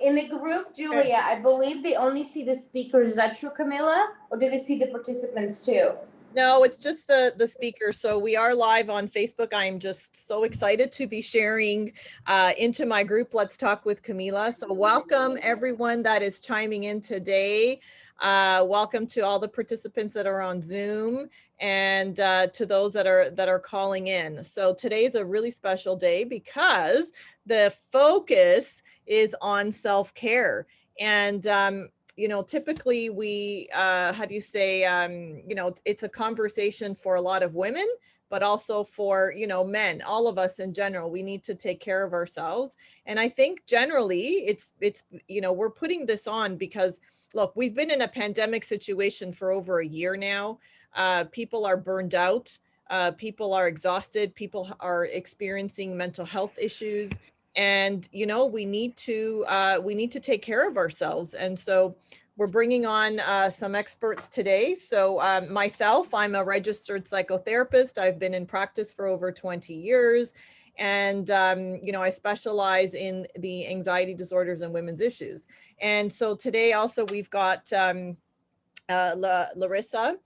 In the group, Julia, I believe they only see the speakers. Is that true, Camilla? Or do they see the participants too? No, it's just the speaker. So we are live on Facebook. I'm just so excited to be sharing into my group, Let's Talk with Camila. So welcome everyone that is chiming in today. Welcome to all the participants that are on Zoom and to those that are calling in. So today is a really special day because the focus is on self-care. And you know, typically we, how do you say, you know, it's a conversation for a lot of women, but also for, you know, men, all of us in general, we need to take care of ourselves. And I think generally it's, you know, we're putting this on because look, we've been in a pandemic situation for over a year now. People are burned out. People are exhausted. People are experiencing mental health issues. And, you know, we need to take care of ourselves. And so we're bringing on some experts today. So myself, I'm a registered psychotherapist. I've been in practice for over 20 years. And, you know, I specialize in the anxiety disorders and women's issues. And so today also we've got Larissa. Larissa,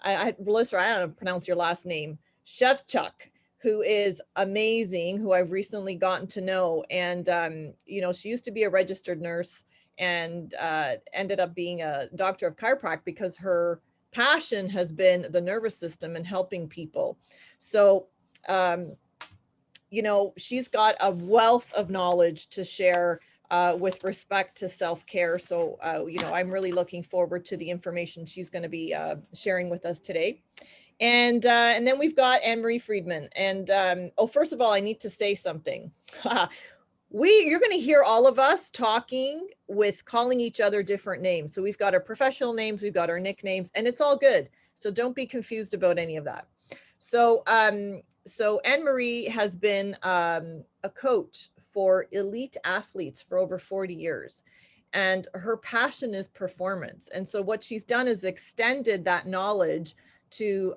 I don't know how to pronounce your last name, Shevchuk, who is amazing, who I've recently gotten to know. And, you know, she used to be a registered nurse and ended up being a doctor of chiropractic because her passion has been the nervous system and helping people. So, you know, she's got a wealth of knowledge to share with respect to self-care. So, you know, I'm really looking forward to the information she's going to be sharing with us today. And then we've got Anne-Marie Friedmann. And oh, first of all, I need to say something. You're going to hear all of us talking with calling each other different names. So we've got our professional names, we've got our nicknames, and it's all good. So don't be confused about any of that. So, so Anne-Marie has been a coach for elite athletes for over 40 years. And her passion is performance. And so what she's done is extended that knowledge to,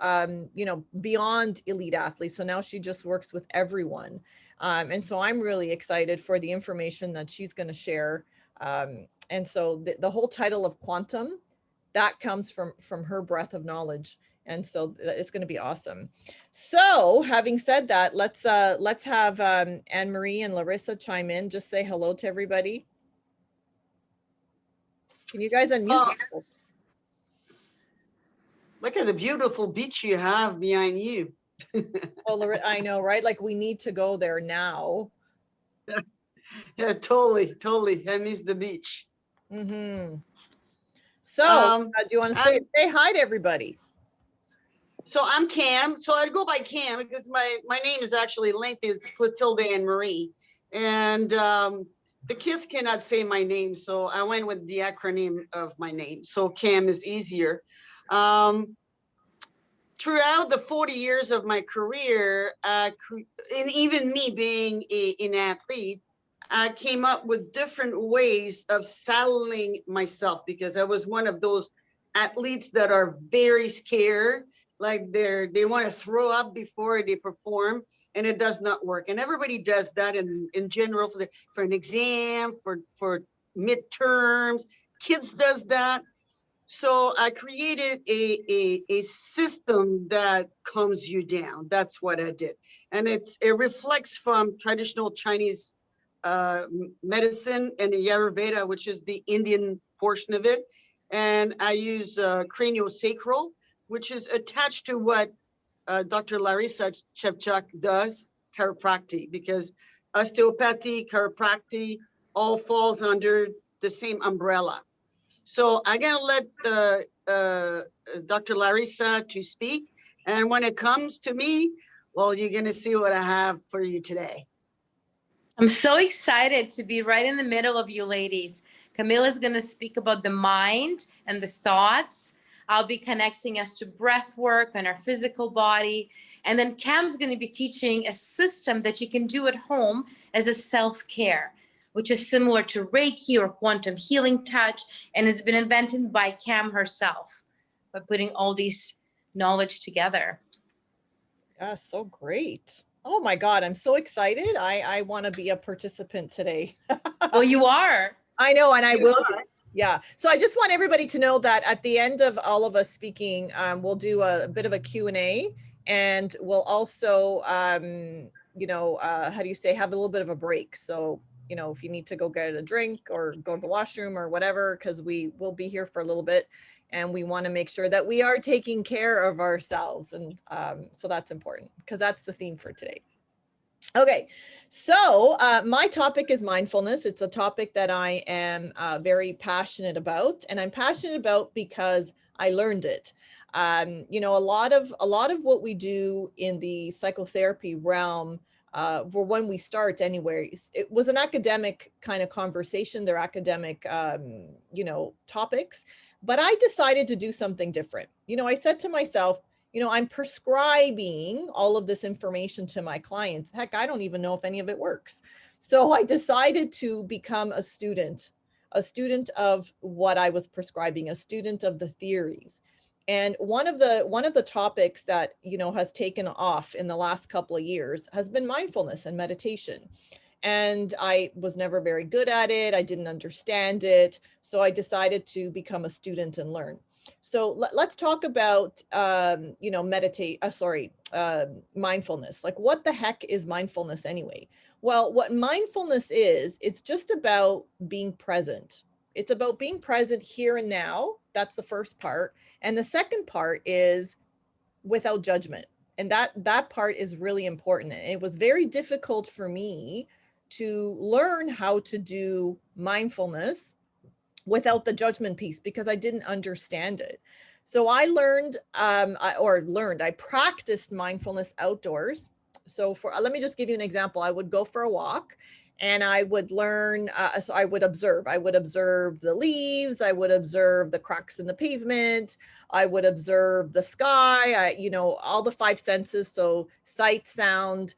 you know, beyond elite athletes. So now she just works with everyone. And so I'm really excited for the information that she's going to share. And so the whole title of Quantum, that comes from her breadth of knowledge. And so it's going to be awesome. So having said that, let's have Anne-Marie and Larissa chime in. Just say hello to everybody. Can you guys unmute? Look at the beautiful beach you have behind you. Oh, Larissa, I know, right? Like we need to go there now. Yeah, totally. I miss the beach. Mm-hmm. So do you want to say hi to everybody? So I'm Cam. So I go by Cam because my name is actually lengthy. It's Clotilde Anne-Marie. And the kids cannot say my name. So I went with the acronym of my name. So Cam is easier. Throughout the 40 years of my career, and even me being an athlete, I came up with different ways of saddling myself because I was one of those athletes that are very scared, like they want to throw up before they perform, and it does not work. And everybody does that in general for an exam, for midterms. Kids does that. So I created a system that calms you down. That's what I did. And it reflects from traditional Chinese medicine and the Ayurveda, which is the Indian portion of it. And I use craniosacral, which is attached to what Dr. Larissa Shevchuk does, chiropractic, because osteopathy, chiropractic, all falls under the same umbrella. So I'm going to let Dr. Larissa to speak. And when it comes to me, well, you're going to see what I have for you today. I'm so excited to be right in the middle of you ladies. Camilla's going to speak about the mind and the thoughts. I'll be connecting us to breath work and our physical body. And then Cam's going to be teaching a system that you can do at home as a self-care, which is similar to Reiki or quantum healing touch. And it's been invented by Cam herself by putting all these knowledge together. Yeah, so great. Oh my God, I'm so excited. I want to be a participant today. Well, you are. I know, and I You will. are. Yeah. So I just want everybody to know that at the end of all of us speaking, we'll do a bit of a Q&A, and we'll also, you know, how do you say, have a little bit of a break. So, you know, if you need to go get a drink or go to the washroom or whatever, because we will be here for a little bit, and we want to make sure that we are taking care of ourselves. And so that's important, because that's the theme for today. Okay, so my topic is mindfulness. It's a topic that I am very passionate about, and I'm passionate about because I learned it. You know, a lot of what we do in the psychotherapy realm, for when we start anyways, it was an academic kind of conversation. They're academic, you know, topics, but I decided to do something different. You know, I said to myself, you know, I'm prescribing all of this information to my clients. Heck, I don't even know if any of it works. So I decided to become a student of what I was prescribing, a student of the theories. And one of the topics that, you know, has taken off in the last couple of years has been mindfulness and meditation. And I was never very good at it. I didn't understand it. So I decided to become a student and learn. So let's talk about, you know, mindfulness. Like, what the heck is mindfulness anyway? Well, what mindfulness is, it's just about being present. It's about being present here and now. That's the first part. And the second part is without judgment. And that part is really important. And it was very difficult for me to learn how to do mindfulness without the judgment piece, because I didn't understand it. So I learned, I practiced mindfulness outdoors. So let me just give you an example. I would go for a walk and I would learn, so I would observe the leaves. I would observe the cracks in the pavement. I would observe the sky, you know, all the five senses. So sight, sound,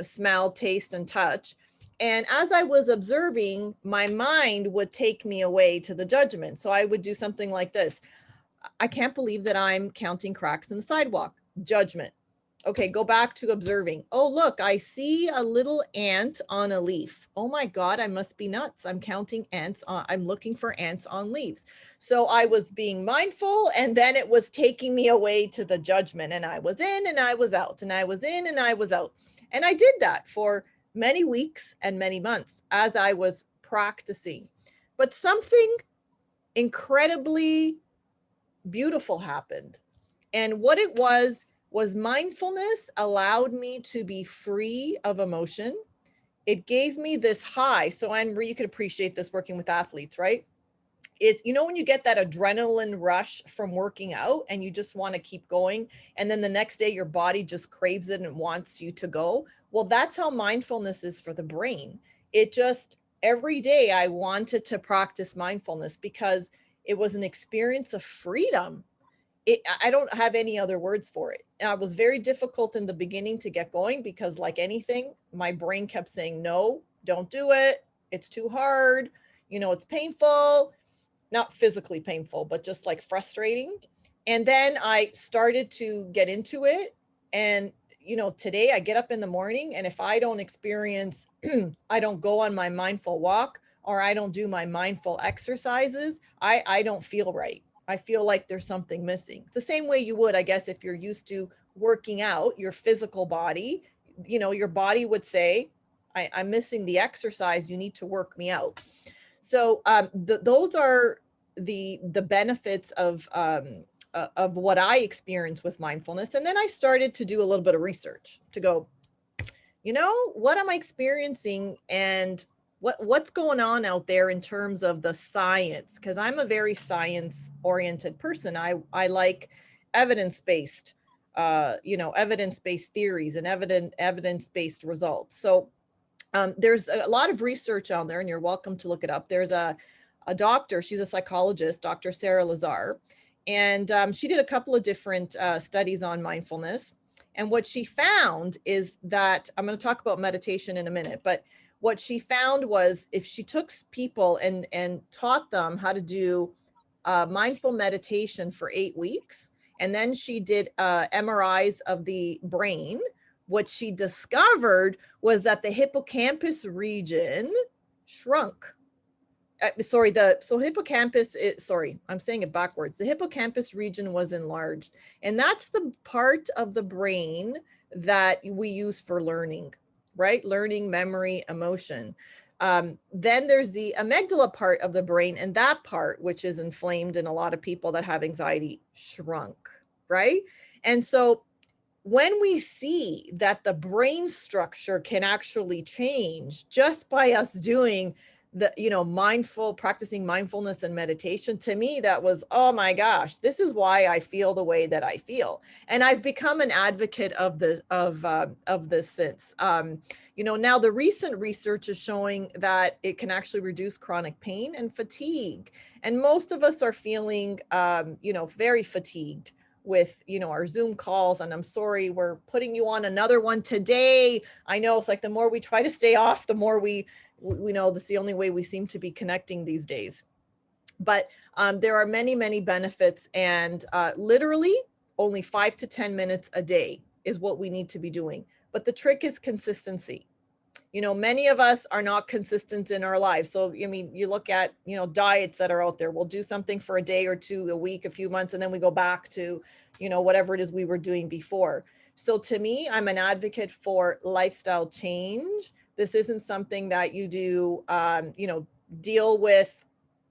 smell, taste, and touch. And as I was observing, my mind would take me away to the judgment. So I would do something like this. I can't believe that I'm counting cracks in the sidewalk. Judgment. Okay, go back to observing. Oh, look, I see a little ant on a leaf. Oh my God, I must be nuts. I'm counting ants I'm looking for ants on leaves. So I was being mindful, and then it was taking me away to the judgment, and I was in and I was out, and I was in and I was out. And I did that for many weeks and many months as I was practicing. But something incredibly beautiful happened. And what it was mindfulness allowed me to be free of emotion. It gave me this high. So you can appreciate this working with athletes, right? It's, you know, when you get that adrenaline rush from working out and you just want to keep going, and then the next day your body just craves it and wants you to go. Well, that's how mindfulness is for the brain. It just, every day I wanted to practice mindfulness because it was an experience of freedom. I don't have any other words for it. It was very difficult in the beginning to get going because, like anything, my brain kept saying, no, don't do it. It's too hard. You know, it's painful, not physically painful, but just like frustrating. And then I started to get into it. And, you know, today I get up in the morning, and if I don't experience, I don't go on my mindful walk, or I don't do my mindful exercises, I don't feel right. I feel like there's something missing. The same way you would, I guess, if you're used to working out your physical body, you know, your body would say, I'm missing the exercise. You need to work me out. So those are the benefits of what I experienced with mindfulness. And then I started to do a little bit of research to go, you know, what am I experiencing, and what's going on out there in terms of the science? Because I'm a very science-oriented person. I like evidence-based, you know, evidence-based theories and evidence-based results. So there's a lot of research on there, and you're welcome to look it up. There's a doctor, she's a psychologist, Dr. Sarah Lazar, and she did a couple of different studies on mindfulness. And what she found is that, I'm going to talk about meditation in a minute, but what she found was if she took people and taught them how to do mindful meditation for 8 weeks, and then she did MRIs of the brain, what she discovered was that the hippocampus region shrunk. sorry, so hippocampus, sorry, I'm saying it backwards. The hippocampus region was enlarged, and that's the part of the brain that we use for learning, right? Learning, memory, emotion. Then there's the amygdala part of the brain, and that part, which is inflamed in a lot of people that have anxiety, shrunk, right? And so when we see that the brain structure can actually change just by us doing the, practicing mindfulness and meditation, to me, that was, oh my gosh, this is why I feel the way that I feel. And I've become an advocate of this, of this since. Now the recent research is showing that it can actually reduce chronic pain and fatigue. And most of us are feeling, very fatigued with, our Zoom calls. And I'm sorry, we're putting you on another one today. I know it's like the more we try to stay off, the more we know that's the only way we seem to be connecting these days. But there are many, many benefits, and literally only 5 to 10 minutes a day is what we need to be doing. But the trick is consistency. Many of us are not consistent in our lives. So, I mean, you look at, diets that are out there. We'll do something for a day or two, a week, a few months, and then we go back to, whatever it is we were doing before. So to me, I'm an advocate for lifestyle change. This isn't something that you do, deal with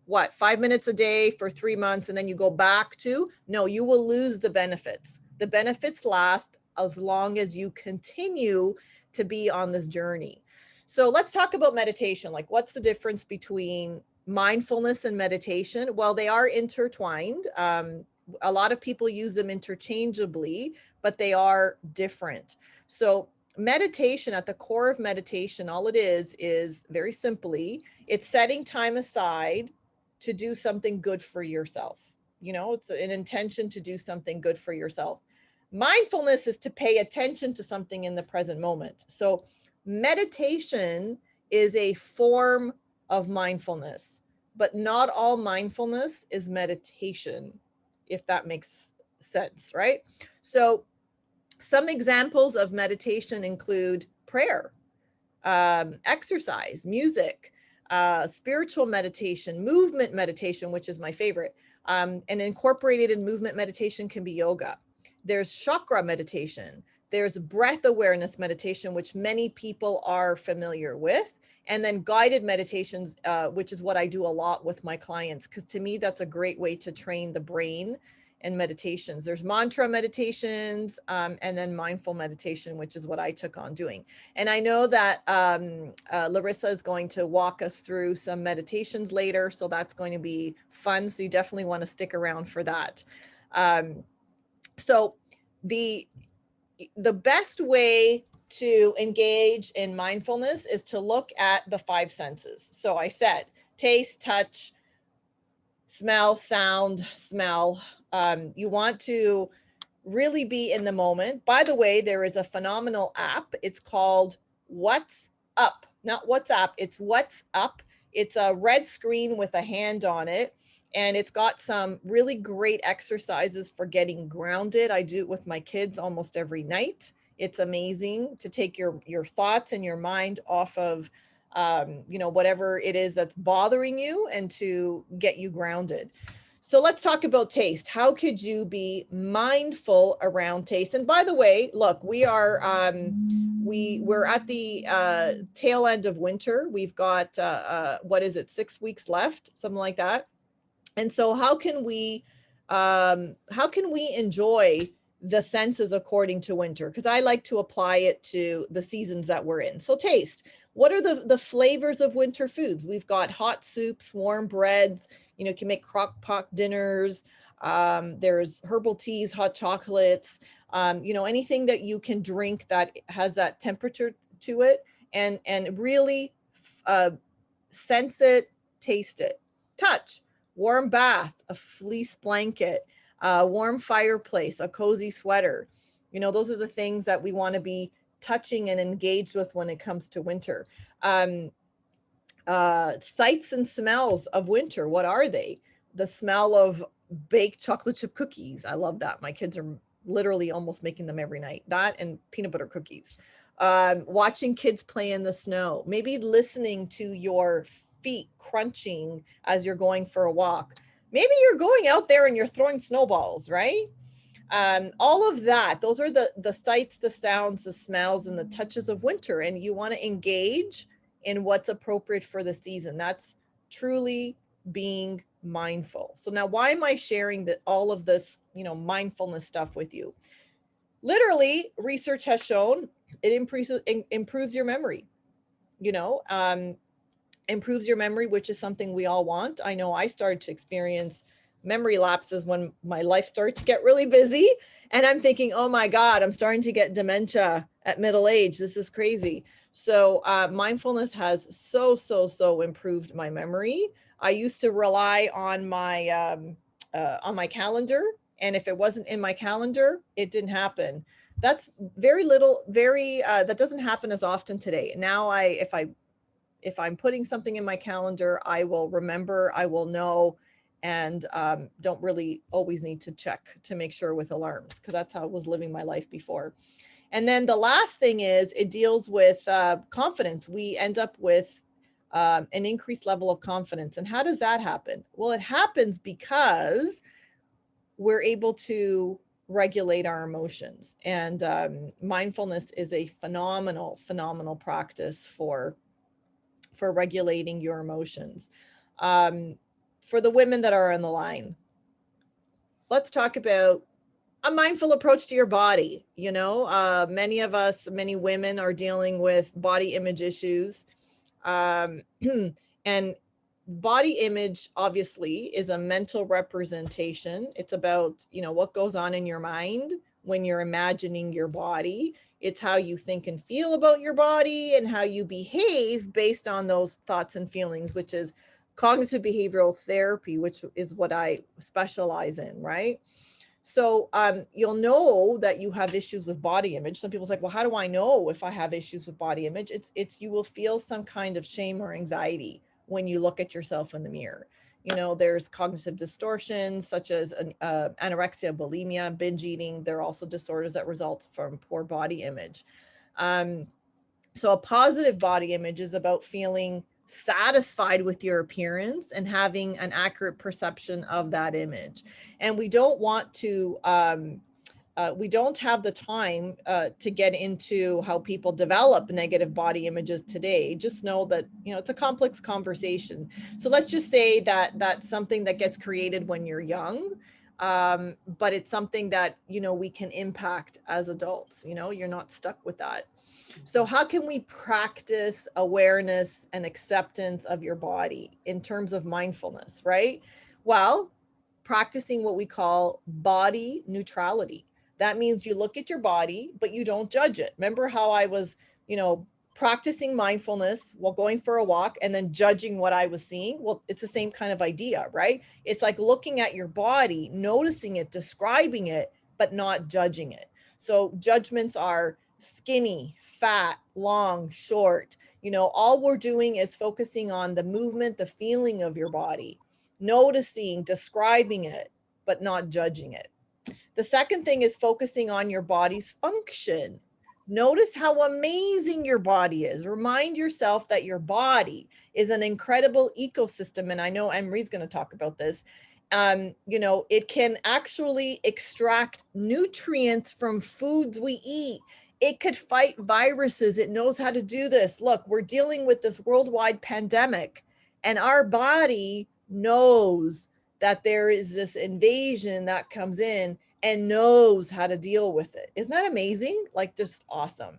5 minutes a day for 3 months, and then you go back to, no, you will lose the benefits. The benefits last as long as you continue to be on this journey. So let's talk about meditation. Like, what's the difference between mindfulness and meditation? Well, they are intertwined. A lot of people use them interchangeably, but they are different. So meditation, at the core of meditation, all it is very simply, it's setting time aside to do something good for yourself. It's an intention to do something good for yourself. Mindfulness is to pay attention to something in the present moment. So meditation is a form of mindfulness, but not all mindfulness is meditation, if that makes sense, right? So some examples of meditation include prayer, exercise, music, spiritual meditation, movement meditation, which is my favorite. And incorporated in movement meditation can be yoga. There's chakra meditation. There's breath awareness meditation, which many people are familiar with. And then guided meditations, which is what I do a lot with my clients, because to me, that's a great way to train the brain. And meditations, there's mantra meditations, and then mindful meditation, which is what I took on doing. And I know that Larissa is going to walk us through some meditations later, so that's going to be fun. So you definitely want to stick around for that. So the best way to engage in mindfulness is to look at the 5 senses. So I said taste, touch, smell, sound, smell. You want to really be in the moment. By the way, there is a phenomenal app. It's called What's Up, not WhatsApp. It's What's Up. It's a red screen with a hand on it. And it's got some really great exercises for getting grounded. I do it with my kids almost every night. It's amazing to take your thoughts and your mind off of, whatever it is that's bothering you, and to get you grounded. So let's talk about taste. How could you be mindful around taste? And by the way, look, we are we're at the tail end of winter. We've got 6 weeks left, something like that. And so how can we enjoy the senses according to winter? Because I like to apply it to the seasons that we're in. So taste. What are the flavors of winter foods? We've got hot soups, warm breads, you can make crock pot dinners. There's herbal teas, hot chocolates, anything that you can drink that has that temperature to it, and really sense it, taste it. Touch, warm bath, a fleece blanket, a warm fireplace, a cozy sweater. Those are the things that we want to be touching and engaged with when it comes to winter. Sights and smells of winter. What are they? The smell of baked chocolate chip cookies. I love that. My kids are literally almost making them every night. That and peanut butter cookies. Watching kids play in the snow. Maybe listening to your feet crunching as you're going for a walk. Maybe you're going out there and you're throwing snowballs, right? All of that, those are the sights, the sounds, the smells, and the touches of winter. And you want to engage in what's appropriate for the season. That's truly being mindful. So now, why am I sharing all of this, mindfulness stuff with you? Literally, research has shown it improves your memory. Improves your memory, which is something we all want. I know I started to experience memory lapses when my life started to get really busy, and I'm thinking, oh my God, I'm starting to get dementia at middle age. This is crazy. So mindfulness has so improved my memory. I used to rely on my calendar, and if it wasn't in my calendar, it didn't happen. That's that doesn't happen as often today. Now if I'm putting something in my calendar, I will remember, I will know, and don't really always need to check to make sure with alarms, because that's how I was living my life before. And then the last thing is it deals with confidence. We end up with an increased level of confidence. And how does that happen? Well, it happens because we're able to regulate our emotions. And mindfulness is a phenomenal practice for regulating your emotions. For the women that are on the line, let's talk about a mindful approach to your body. Many women are dealing with body image issues. And body image obviously is a mental representation. It's about, what goes on in your mind when you're imagining your body. It's how you think and feel about your body and how you behave based on those thoughts and feelings, which is cognitive behavioral therapy, which is what I specialize in, right? So you'll know that you have issues with body image. Some people say, well, how do I know if I have issues with body image? It's you will feel some kind of shame or anxiety when you look at yourself in the mirror. There's cognitive distortions such as anorexia, bulimia, binge eating. There are also disorders that result from poor body image. So a positive body image is about feeling satisfied with your appearance and having an accurate perception of that image. And we don't want to, we don't have the time to get into how people develop negative body images today. Just know that, it's a complex conversation. So let's just say that that's something that gets created when you're young. But it's something that, we can impact as adults. You're not stuck with that. So how can we practice awareness and acceptance of your body in terms of mindfulness, right? Well, practicing what we call body neutrality. That means you look at your body, but you don't judge it. Remember how I was, practicing mindfulness while going for a walk and then judging what I was seeing? Well, it's the same kind of idea, right? It's like looking at your body, noticing it, describing it, but not judging it. So judgments are skinny, fat, long, short. All we're doing is focusing on the movement, the feeling of your body, noticing, describing it, but not judging it. The second thing is focusing on your body's function. Notice how amazing your body is. Remind yourself that your body is an incredible ecosystem. And I know Anne-Marie's going to talk about this. It can actually extract nutrients from foods we eat. It could fight viruses. It knows how to do this. Look, we're dealing with this worldwide pandemic, and our body knows that there is this invasion that comes in and knows how to deal with it. Isn't that amazing? Like, just awesome.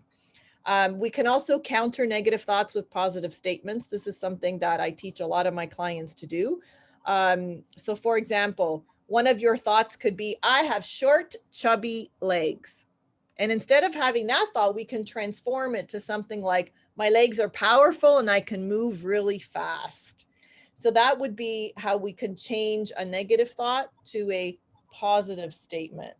We can also counter negative thoughts with positive statements. This is something that I teach a lot of my clients to do. So for example, one of your thoughts could be, I have short, chubby legs. And instead of having that thought, we can transform it to something like, my legs are powerful and I can move really fast. So that would be how we can change a negative thought to a positive statement.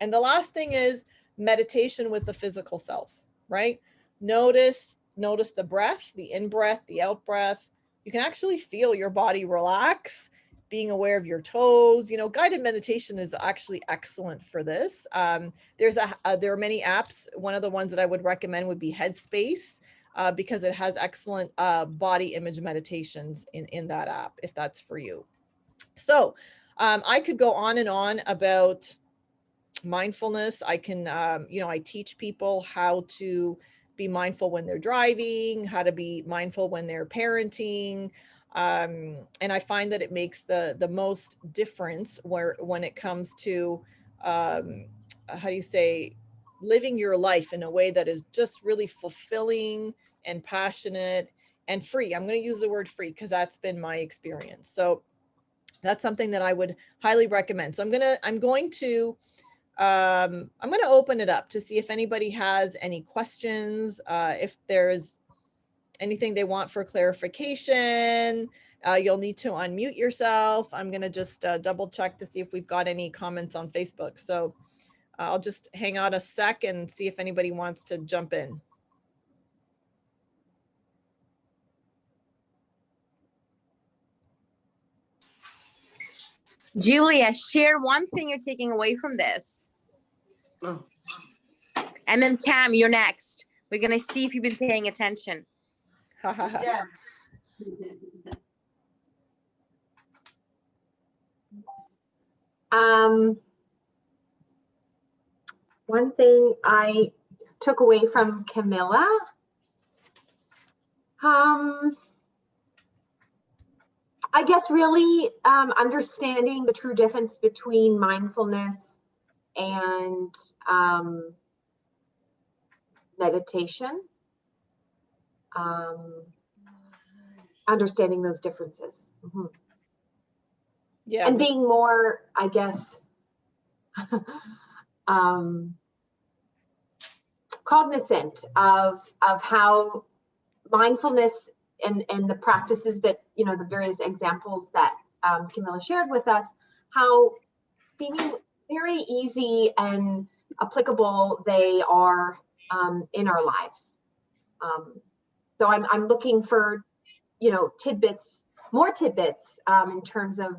And the last thing is meditation with the physical self, right? Notice the breath, the in-breath, the out-breath. You can actually feel your body relax, being aware of your toes. Guided meditation is actually excellent for this. There are many apps. One of the ones that I would recommend would be Headspace. because it has excellent body image meditations in that app, if that's for you. So I could go on and on about mindfulness. I can, I teach people how to be mindful when they're driving, how to be mindful when they're parenting. And I find that it makes the most difference when it comes to, how do you say, living your life in a way that is just really fulfilling and passionate and free. I'm going to use the word free because that's been my experience. So that's something that I would highly recommend. So I'm going to open it up to see if anybody has any questions, if there's anything they want for clarification. You'll need to unmute yourself. I'm going to just double check to see if we've got any comments on Facebook. So I'll just hang out a sec and see if anybody wants to jump in. Julia, share one thing you're taking away from this. Oh. And then Cam, you're next. We're going to see if you've been paying attention. Yeah. One thing I took away from Camilla, I guess really understanding the true difference between mindfulness and meditation, understanding those differences. Mm-hmm. Yeah. And being more, I guess, cognizant of how mindfulness and the practices that, the various examples that Camilla shared with us, how seeming very easy and applicable they are in our lives. So I'm looking for, more tidbits in terms of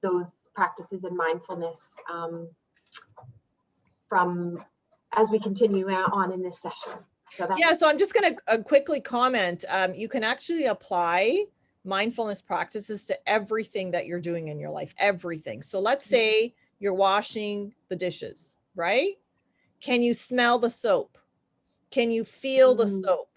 those practices and mindfulness from as we continue on in this session. So I'm just going to quickly comment. You can actually apply mindfulness practices to everything that you're doing in your life, everything. So let's say you're washing the dishes, right? Can you smell the soap? Can you feel the soap?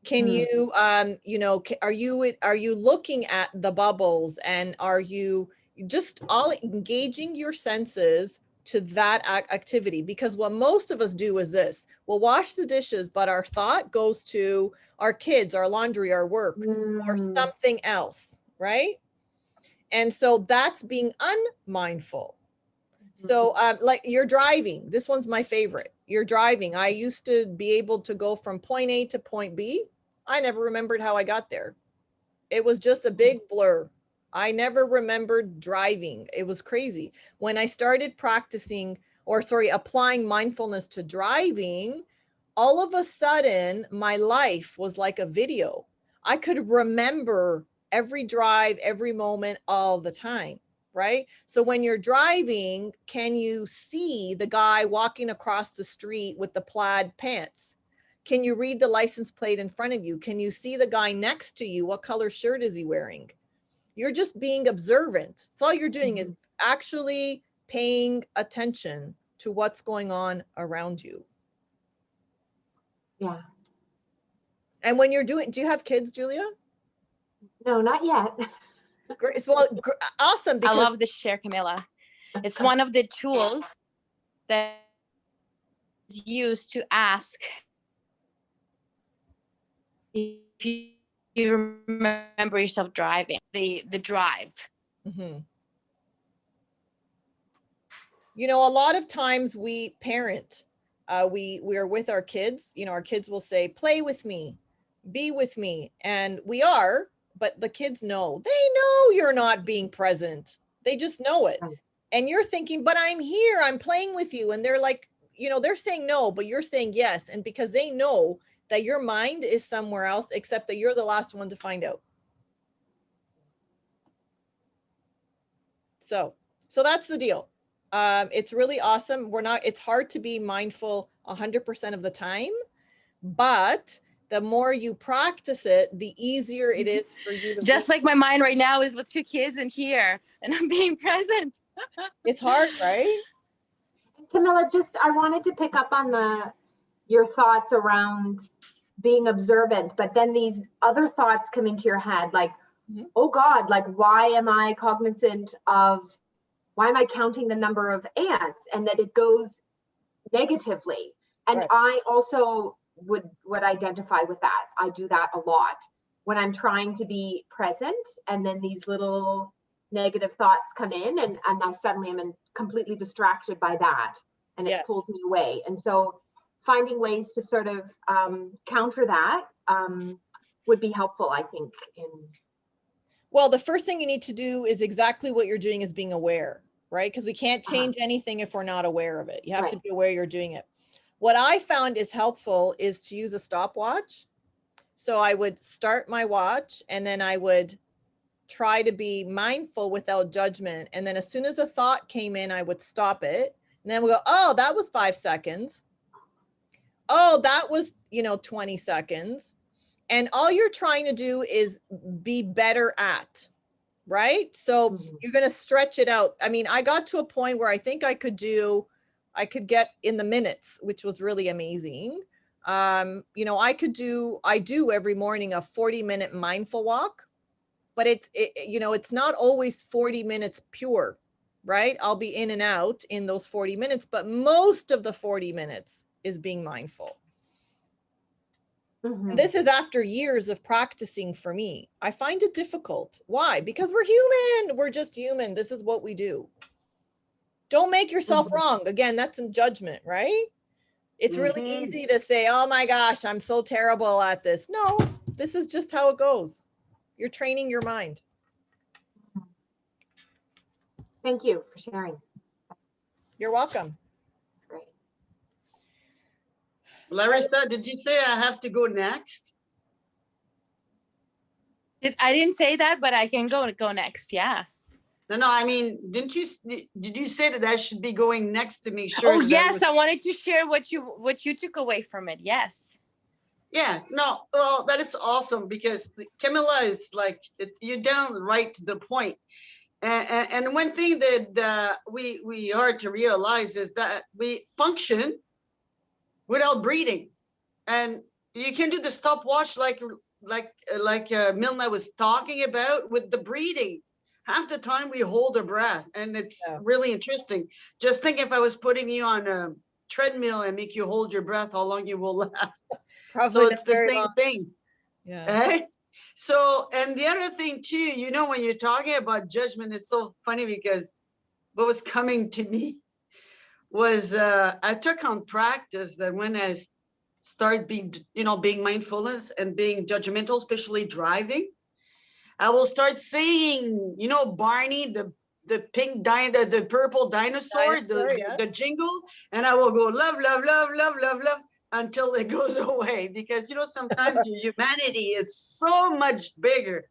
Can you, are you looking at the bubbles, and are you just all engaging your senses to that activity? Because what most of us do is this: we'll wash the dishes, but our thought goes to our kids, our laundry, our work, or something else, right? And so that's being unmindful. So like you're driving, this one's my favorite. You're driving. I used to be able to go from point A to point B. I never remembered how I got there. It was just a big blur. I never remembered driving. It was crazy. When I started applying mindfulness to driving, all of a sudden my life was like a video. I could remember every drive, every moment, all the time, right? So when you're driving, can you see the guy walking across the street with the plaid pants? Can you read the license plate in front of you? Can you see the guy next to you? What color shirt is he wearing? You're just being observant. So all you're doing is actually paying attention to what's going on around you. Yeah. And when you're doing, do you have kids, Julia? No, not yet. Great. Well, awesome. I love the share, Camilla. It's one of the tools that is used to ask if you remember yourself driving, the drive. Mm-hmm. A lot of times we parent, we are with our kids, our kids will say, play with me, be with me. And we are, but the kids know, they know you're not being present. They just know it. And you're thinking, but I'm here, I'm playing with you. And they're like, they're saying no, but you're saying yes. And because they know that your mind is somewhere else, except that you're the last one to find out. So that's the deal. It's really awesome. It's hard to be mindful 100% of the time, but the more you practice it, the easier it is for you to Just like my mind right now is with 2 kids in here and I'm being present. it's hard, right? Camilla, I wanted to pick up on your thoughts around being observant, but then these other thoughts come into your head, like, oh God, like, why am I counting the number of ants, and that it goes negatively. And Right. I also would identify with that. I do that a lot when I'm trying to be present, and then these little negative thoughts come in, and I suddenly am completely distracted by that, and Yes. it pulls me away. And so finding ways to sort of counter that would be helpful, I think. Well, the first thing you need to do is exactly what you're doing, is being aware, right? Because we can't change anything if we're not aware of it. You have to be aware you're doing it. What I found is helpful is to use a stopwatch. So I would start my watch, and then I would try to be mindful without judgment. And then as soon as a thought came in, I would stop it. And then we go, oh, that was 5 seconds. Oh, that was, 20 seconds. And all you're trying to do is be better at, right? So you're going to stretch it out. I mean, I got to a point where I think I could get in the minutes, which was really amazing. I do every morning a 40-minute mindful walk, but it's not always 40 minutes pure, right? I'll be in and out in those 40 minutes, but most of the 40 minutes is being mindful. And this is after years of practicing for me. I find it difficult. Why? Because we're human. We're just human. This is what we do. Don't make yourself wrong. Again, that's in judgment, right? It's really easy to say, oh my gosh, I'm so terrible at this. No, this is just how it goes. You're training your mind. Thank you for sharing. You're welcome. Great. Larissa, did you say I have to go next? I didn't say that, but I can go next. Yeah. No, I mean, did you say that I should be going next to make sure? Oh, yes. I wanted to share what you took away from it. Yes. Yeah, no, well, that is awesome, because Camilla is like, you're down right to the point. And one thing that we are to realize is that we function without breathing. And you can do the stopwatch like Milna was talking about with the breathing. Half the time we hold our breath, and it's really interesting. Just think, if I was putting you on a treadmill and make you hold your breath, how long you will last. Probably so it's the same thing. Yeah. Right? So, and the other thing too, when you're talking about judgment, it's so funny, because what was coming to me was I took on practice that when I start being mindfulness and being judgmental, especially driving, I will start saying, Barney, the pink the purple dinosaur, the jingle, and I will go love, love, love, love, love, love, until it goes away. Because sometimes your humanity is so much bigger,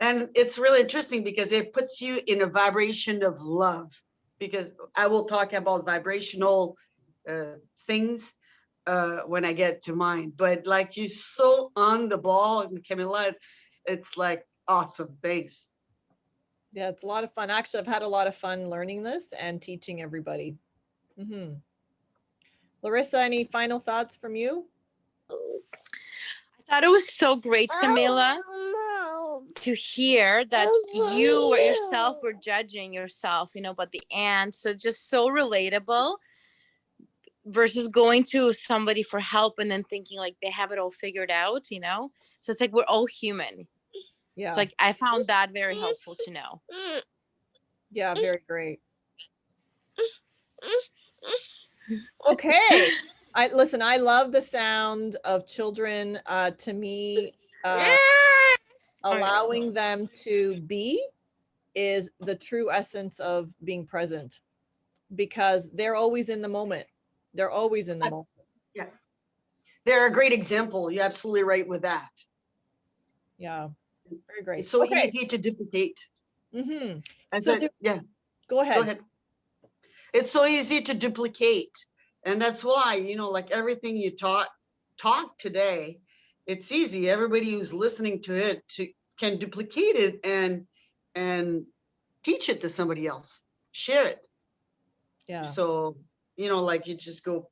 and it's really interesting because it puts you in a vibration of love. Because I will talk about vibrational things when I get to mine, but like, you're so on the ball, and Camilla, it's like awesome. Thanks. Yeah, it's a lot of fun. Actually, I've had a lot of fun learning this and teaching everybody. Larissa, any final thoughts from you? I thought it was so great, Camilla, to hear that you yourself were judging yourself, about the ant. So just so relatable, versus going to somebody for help and then thinking like they have it all figured out, So it's like, we're all human. Yeah. It's like, I found that very helpful to know. Yeah, very great. Okay. I love the sound of children. To me, allowing them to be is the true essence of being present, because they're always in the moment. They're always in the moment. Yeah. They're a great example. You're absolutely right with that. Yeah. Very great. It's so easy to duplicate. And so, Go ahead. Go ahead. It's so easy to duplicate. And that's why, like everything you taught talk today, it's easy. Everybody who's listening to it can duplicate it and teach it to somebody else, share it. Yeah. So, you know, like you just go.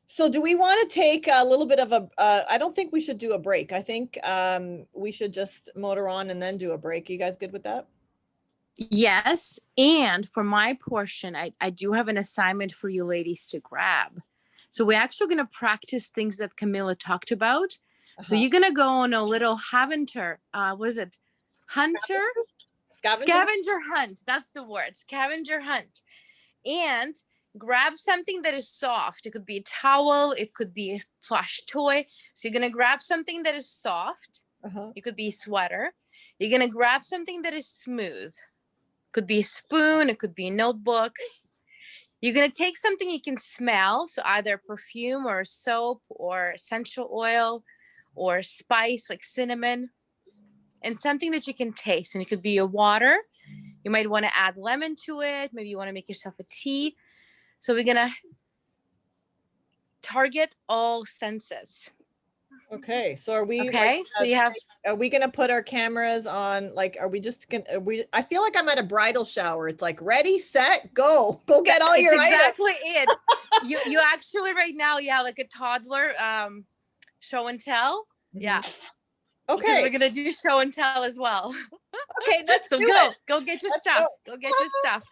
So do we want to take a little bit of a, I don't think we should do a break. I think we should just motor on and then do a break. You guys good with that? Yes. And for my portion, I do have an assignment for you ladies to grab. So we're actually going to practice things that Camilla talked about. So you're going to go on a little hunter, Hunter? Scavenger hunt. That's the word. Scavenger hunt. And grab something that is soft. It could be a towel. It could be a plush toy. So you're going to grab something that is soft. It could be a sweater. You're going to grab something that is smooth. It could be a spoon. It could be a notebook. You're going to take something you can smell. So either perfume or soap or essential oil or spice like cinnamon, and something that you can taste. And it could be your water. You might want to add lemon to it. Maybe you want to make yourself a tea. So we're going to target all senses. Okay. So are we, Okay. like, So you have, are we going to put our cameras on? Like, are we just going to, I feel like I'm at a bridal shower. It's like, ready, set, go get all your items. exactly it. You actually right now, yeah, like a toddler, show and tell. Yeah. Because Okay. we're going to do show and tell as well. Okay. Let's So do go it. get your Let's stuff. Go get your stuff.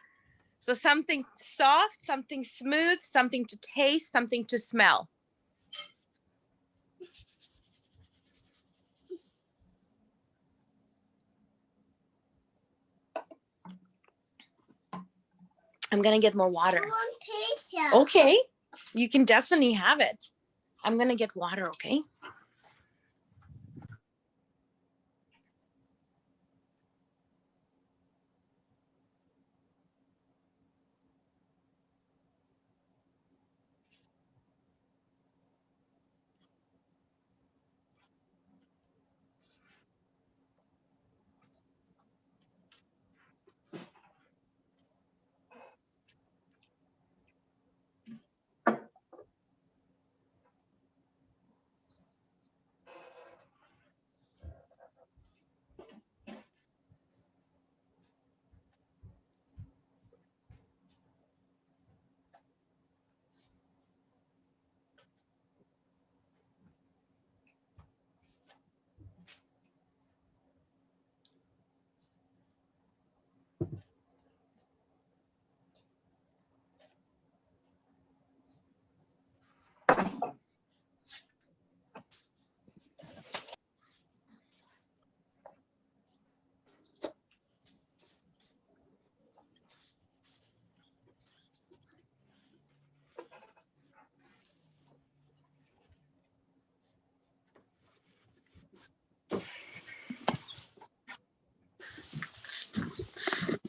So something soft, something smooth, something to taste, something to smell. I'm going to get more water. Okay. You can definitely have it. I'm going to get water, okay?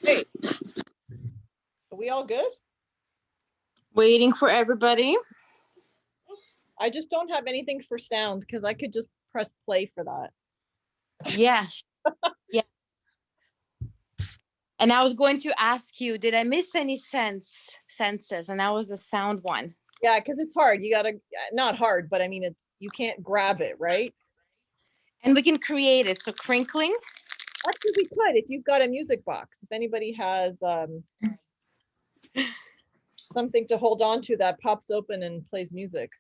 Hey, are we all good? Waiting for everybody. I just don't have anything for sound because I could just press play for that. Yes. Yeah. And I was going to ask you, did I miss any senses? And that was the sound one. Yeah, because it's hard. You gotta, not hard, but I mean, it's, you can't grab it, right? And we can create it. So crinkling. Actually, we could if you've got a music box. If anybody has something to hold on to that pops open and plays music.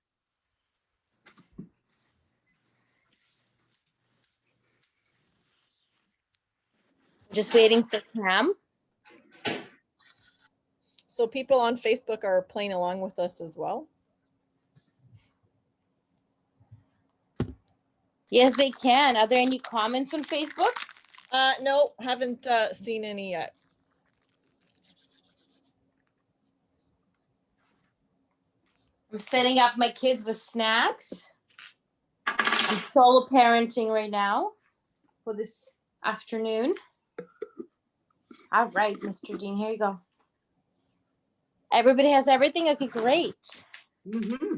Just waiting for Cam. So people on Facebook are playing along with us as well. Yes, they can. Are there any comments on Facebook? No, haven't seen any yet. I'm setting up my kids with snacks. I'm solo parenting right now for this afternoon. All right, Mr. Dean, here you go. Everybody has everything? Okay, great.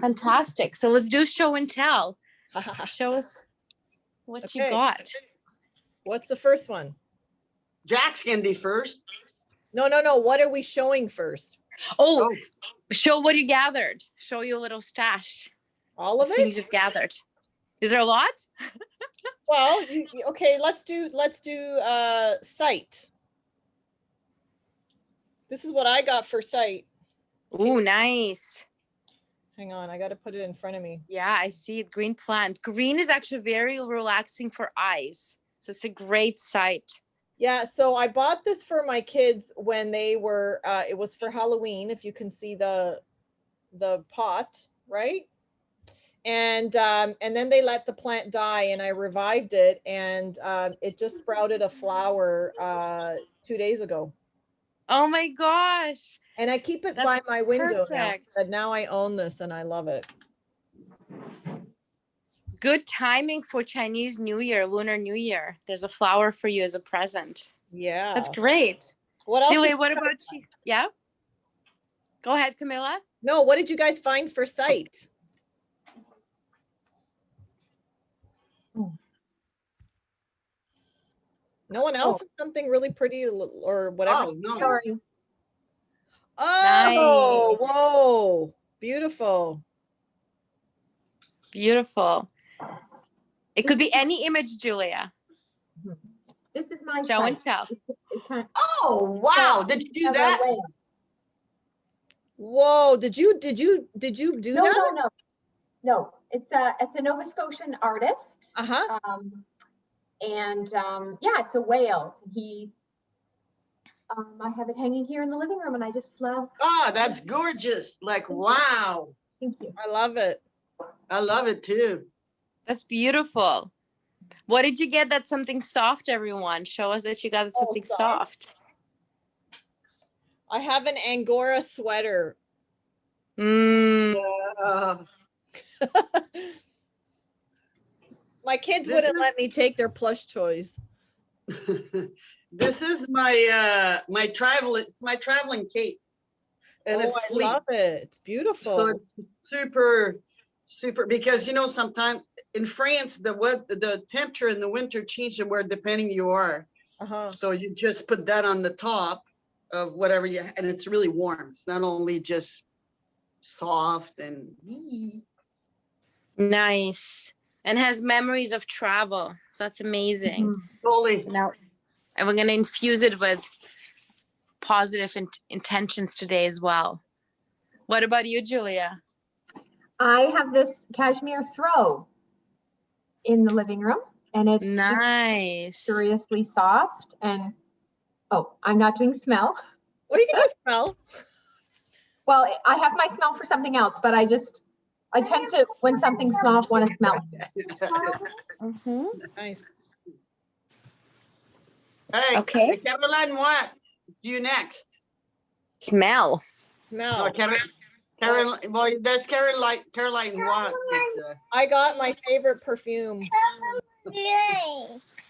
Fantastic. So let's do show and tell. Show us what you got. What's the first one? Jack's gonna be first. No. What are we showing first? Oh, show what you gathered. Show you a little stash. All of Things it? you've gathered. Is there a lot? Well, okay, let's do sight. This is what I got for sight. Oh, nice. Hang on, I got to put it in front of me. Yeah, I see it. Green plant. Green is actually very relaxing for eyes. So it's a great sight. Yeah, so I bought this for my kids when they were it was for Halloween, if you can see the pot, right? And then they let the plant die and I revived it, and it just sprouted a flower 2 days ago. Oh my gosh. And I keep it That's by my window perfect. now. But now I own this and I love it. Good timing for Chinese New Year, Lunar New Year. There's a flower for you as a present. Yeah. That's great. What else? Julie, what about you? Yeah? Go ahead, Camilla. No, what did you guys find for sight? No one else? Something really pretty or whatever? Oh, no. Sorry. Oh, Nice. whoa. Beautiful. Beautiful. It could be any image, Julia. This is my Show and site. tell. It's kind of, Oh, wow. Did you do of a that? whale. Whoa, did you do No, that? no. It's a Nova Scotian artist. Uh-huh. Yeah, it's a whale. I have it hanging here in the living room, and I just love. Ah, that's gorgeous. Like, wow. Thank you. I love it. I love it too. That's beautiful. What did you get? That's something soft, everyone. Show us that you got something soft. I have an Angora sweater. Mm. My kids This wouldn't is- let me take their plush toys. This is my it's my traveling cape. And Oh, it's I sleek. love it. It's beautiful. So it's super, because sometimes in France the temperature in the winter changes where depending you are. Uh-huh. So you just put that on the top of whatever and it's really warm. It's not only just soft and Nice. And has memories of travel. So that's amazing. totally. Now, and we're going to infuse it with positive intentions today as well. What about you, Julia? I have this cashmere throw in the living room, and it's Nice. curiously soft. And I'm not doing smell. Well, you can just smell. Well, I have my smell for something else, but I tend to, when something's soft, want to smell it. Mm-hmm. Nice. Hey, Okay. Caroline, what do you next? Smell. Smell. No, Caroline, well, there's Caroline Watts. I got my favorite perfume.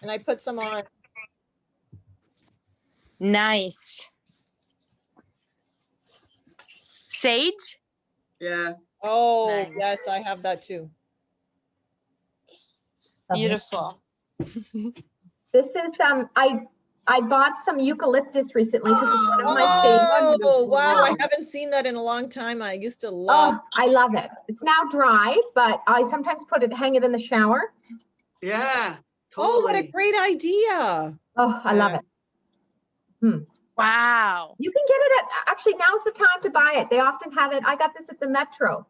And I put some on. Nice. Sage? Yeah. Oh, Nice. yes, I have that too. Beautiful. This is I bought some eucalyptus recently because it's one of my favorites. Oh, wow. I haven't seen that in a long time. I used to love. Oh, I love it. It's now dry, but I sometimes hang it in the shower. Yeah. Oh, what a Totally. great idea. Oh, I love it. Wow. You can get it actually, now's the time to buy it. They often have it. I got this at the Metro,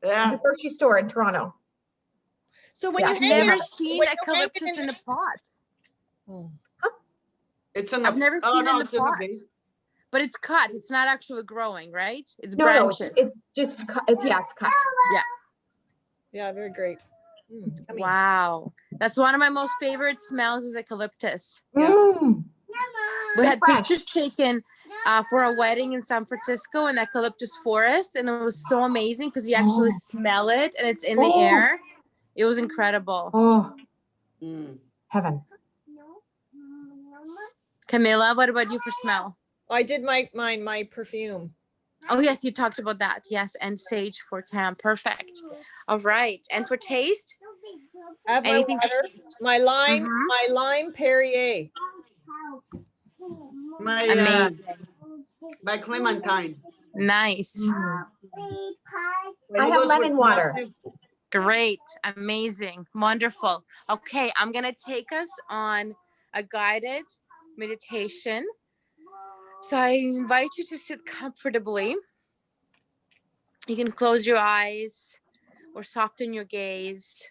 Yeah. the grocery store in Toronto. So when Yeah. you hang Never it, seen when you hang it eucalyptus in a pot. Oh. It's in the. I've never seen it in a it's in pot. vase. But it's cut. It's not actually growing, right? It's No, branches. it's just cut. It's cut. Yeah, very great. Yummy. Wow. That's one of my most favorite smells is eucalyptus. Yeah. Mm. We had Fresh. pictures taken for a wedding in San Francisco in the eucalyptus forest, and it was so amazing because you actually smell it and it's in the air. It was incredible. Oh, Mm. heaven. Camilla, what about you for smell? I did my perfume. Oh, yes, you talked about that. Yes, and sage for camp. Perfect. All right. And for taste? I have my Anything for water, taste? my lime, Mhm. my lime Perrier. My Amazing. by Clementine. Nice. I have lemon water. Great. Amazing. Wonderful. Okay, I'm going to take us on a guided meditation. So I invite you to sit comfortably. You can close your eyes or soften your gaze.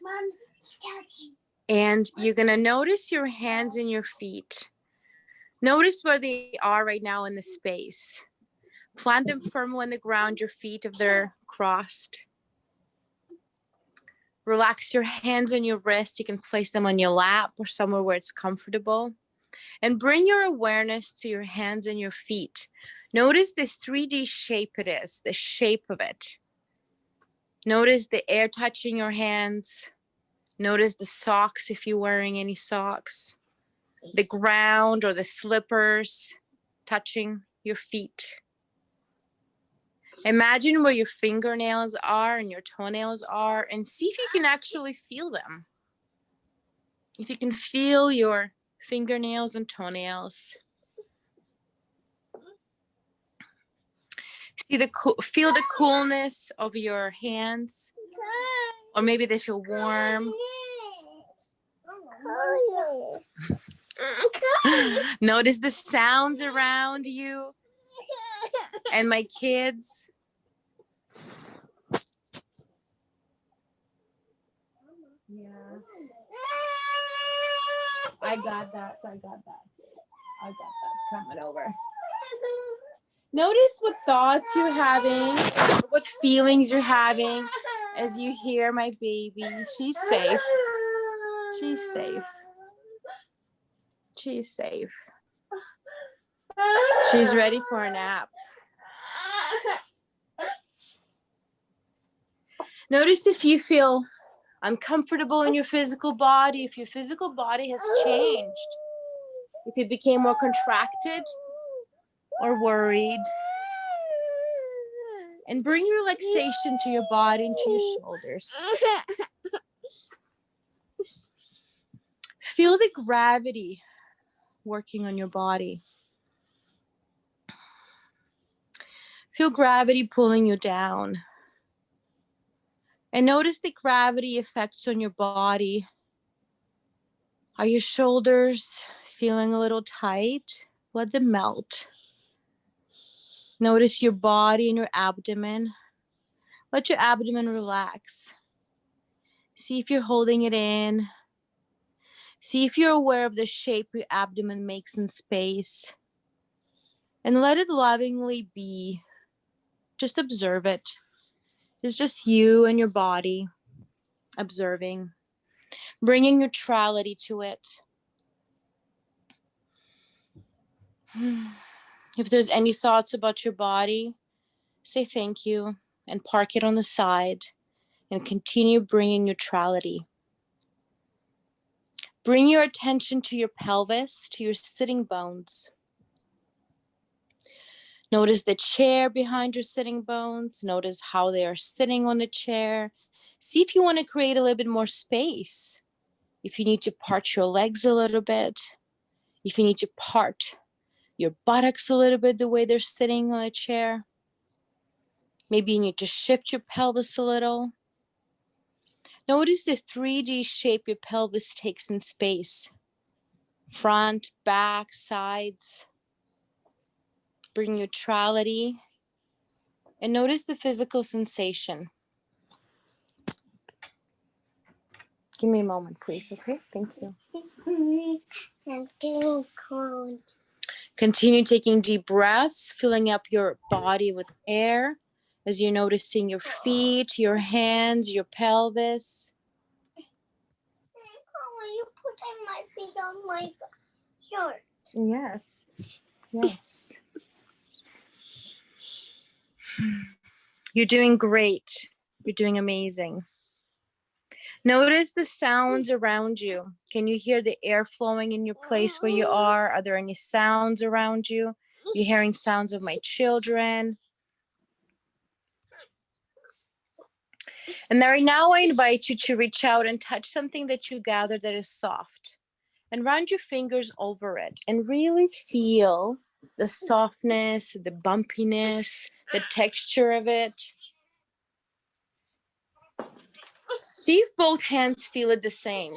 And you're going to notice your hands and your feet. Notice where they are right now in the space. Plant them firmly on the ground, your feet if they're crossed. Relax your hands on your wrist. You can place them on your lap or somewhere where it's comfortable. And bring your awareness to your hands and your feet. Notice the 3D shape it is, the shape of it. Notice the air touching your hands. Notice the socks if you're wearing any socks. The ground or the slippers touching your feet. Imagine where your fingernails are and your toenails are and see if you can actually feel them. If you can feel your fingernails and toenails. Feel the coolness of your hands, or maybe they feel warm. Notice the sounds around you and my kids. Yeah. I got that. Coming over. Notice what thoughts you're having, what feelings you're having as you hear my baby. She's safe. She's safe. She's safe. She's ready for a nap. Notice if you feel uncomfortable in your physical body, if your physical body has changed, if it became more contracted or worried. And bring relaxation to your body and to your shoulders. Feel the gravity working on your body. Feel gravity pulling you down. And notice the gravity effects on your body. Are your shoulders feeling a little tight? Let them melt. Notice your body and your abdomen. Let your abdomen relax. See if you're holding it in. See if you're aware of the shape your abdomen makes in space. And let it lovingly be. Just observe it. It's just you and your body observing. Bringing neutrality to it. If there's any thoughts about your body, say thank you and park it on the side and continue bringing neutrality. Bring your attention to your pelvis, to your sitting bones. Notice the chair behind your sitting bones. Notice how they are sitting on the chair. See if you want to create a little bit more space. If you need to part your legs a little bit. If you need to part your buttocks a little bit the way they're sitting on a chair. Maybe you need to shift your pelvis a little. Notice the 3D shape your pelvis takes in space. Front, back, sides. Bring neutrality. And notice the physical sensation. Give me a moment, please, okay? Thank you. I'm getting cold. Continue taking deep breaths, filling up your body with air as you're noticing your feet, your hands, your pelvis. Are you putting my feet on my shirt? Yes. Yes. You're doing great. You're doing amazing. Notice the sounds around you. Can you hear the air flowing in your place where you are? Are there any sounds around you? You're hearing sounds of my children. And right now I invite you to reach out and touch something that you gather that is soft. And run your fingers over it and really feel the softness, the bumpiness, the texture of it. See if both hands feel it the same.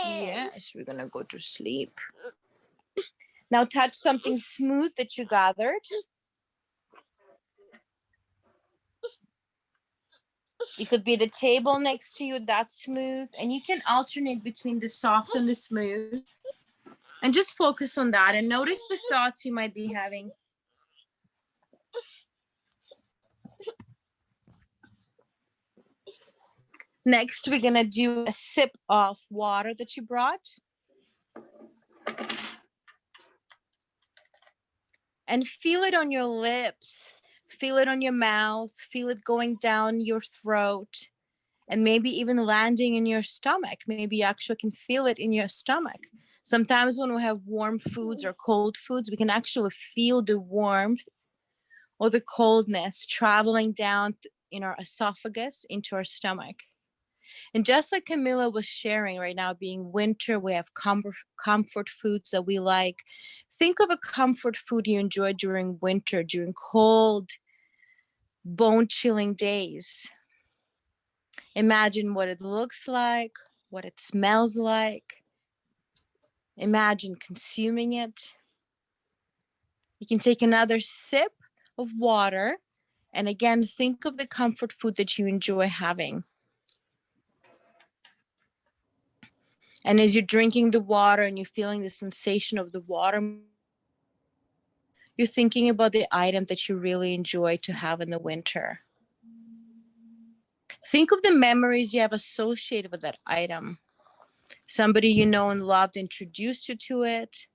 Yes, we're gonna go to sleep. Now touch something smooth that you gathered. It could be the table next to you, that's smooth. And you can alternate between the soft and the smooth. And just focus on that and notice the thoughts you might be having. Next, we're gonna do a sip of water that you brought. And feel it on your lips, feel it on your mouth, feel it going down your throat, and maybe even landing in your stomach. Maybe you actually can feel it in your stomach. Sometimes when we have warm foods or cold foods, we can actually feel the warmth or the coldness traveling down in our esophagus into our stomach. And just like Camilla was sharing right now, being winter, we have comfort foods that we like. Think of a comfort food you enjoy during winter, during cold, bone-chilling days. Imagine what it looks like, what it smells like. Imagine consuming it. You can take another sip of water, and again, think of the comfort food that you enjoy having. And as you're drinking the water and you're feeling the sensation of the water, you're thinking about the item that you really enjoy to have in the winter. Think of the memories you have associated with that item. Somebody you know and loved introduced you to it,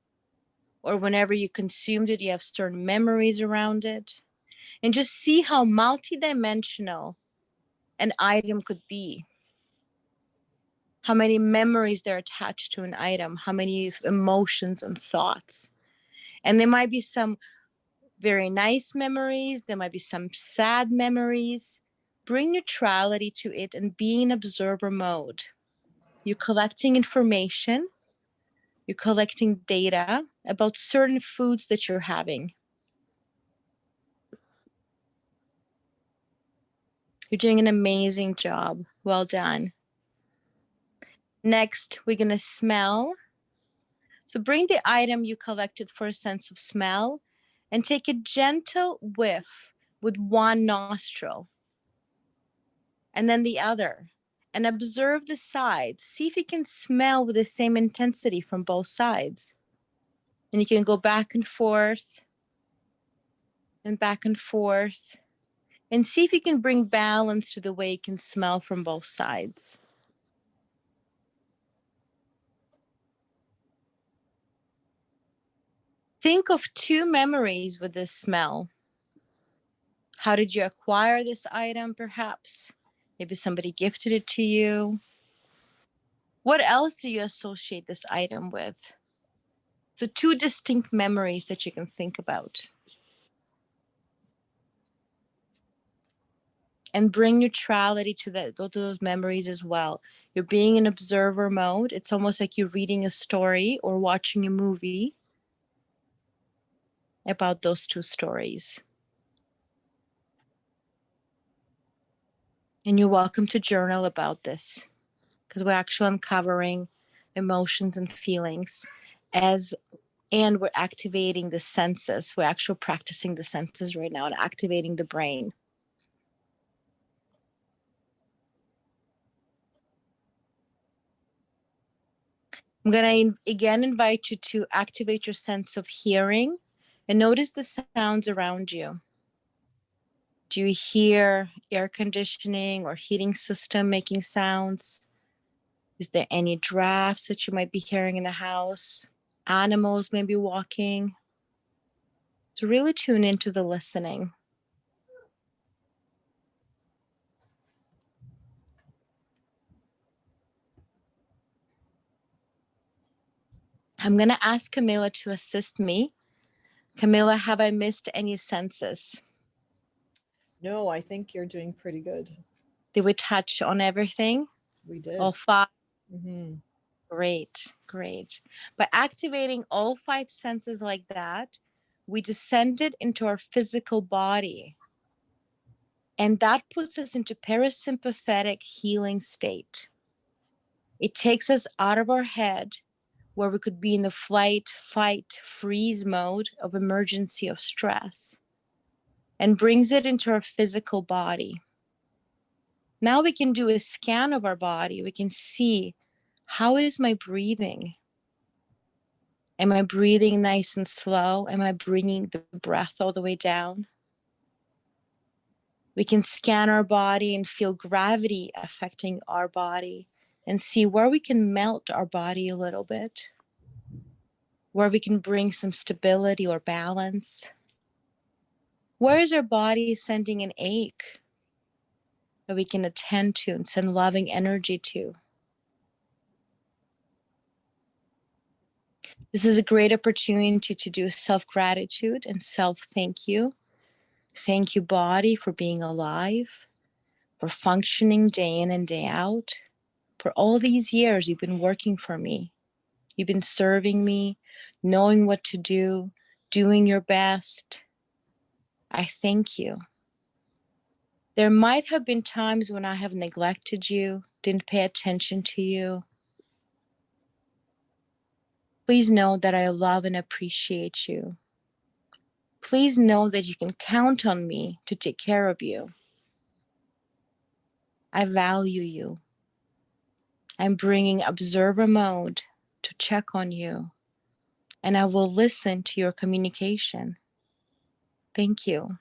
or whenever you consumed it, you have certain memories around it. And just see how multidimensional an item could be. How many memories they're attached to an item, how many emotions and thoughts. And there might be some very nice memories, there might be some sad memories. Bring neutrality to it and be in observer mode. You're collecting information, you're collecting data about certain foods that you're having. You're doing an amazing job. Well done. Next, we're going to smell. So bring the item you collected for a sense of smell and take a gentle whiff with one nostril and then the other, and observe the sides. See if you can smell with the same intensity from both sides. And you can go back and forth and back and forth and see if you can bring balance to the way you can smell from both sides. Think of two memories with this smell. How did you acquire this item, perhaps? Maybe somebody gifted it to you. What else do you associate this item with? So two distinct memories that you can think about. And bring neutrality to those memories as well. You're being in observer mode. It's almost like you're reading a story or watching a movie about those two stories. And you're welcome to journal about this, because we're actually uncovering emotions and feelings and we're activating the senses. We're actually practicing the senses right now and activating the brain. I'm going to again invite you to activate your sense of hearing and notice the sounds around you. Do you hear air conditioning or heating system making sounds? Is there any drafts that you might be hearing in the house? Animals maybe walking? So really tune into the listening. I'm going to ask Camilla to assist me. Camilla, have I missed any senses? No, I think you're doing pretty good. Did we touch on everything? We did. All five? Mm-hmm. Great, great. By activating all 5 senses like that, we descended into our physical body. And that puts us into parasympathetic healing state. It takes us out of our head, where we could be in the flight, fight, freeze mode of emergency of stress, and brings it into our physical body. Now we can do a scan of our body. We can see, how is my breathing? Am I breathing nice and slow? Am I bringing the breath all the way down? We can scan our body and feel gravity affecting our body and see where we can melt our body a little bit, where we can bring some stability or balance. Where is our body sending an ache that we can attend to and send loving energy to? This is a great opportunity to do self-gratitude and self-thank you. Thank you, body, for being alive, for functioning day in and day out. For all these years, you've been working for me. You've been serving me, knowing what to do, doing your best. I thank you. There might have been times when I have neglected you, didn't pay attention to you. Please know that I love and appreciate you. Please know that you can count on me to take care of you. I value you. I'm bringing observer mode to check on you, and I will listen to your communication. Thank you.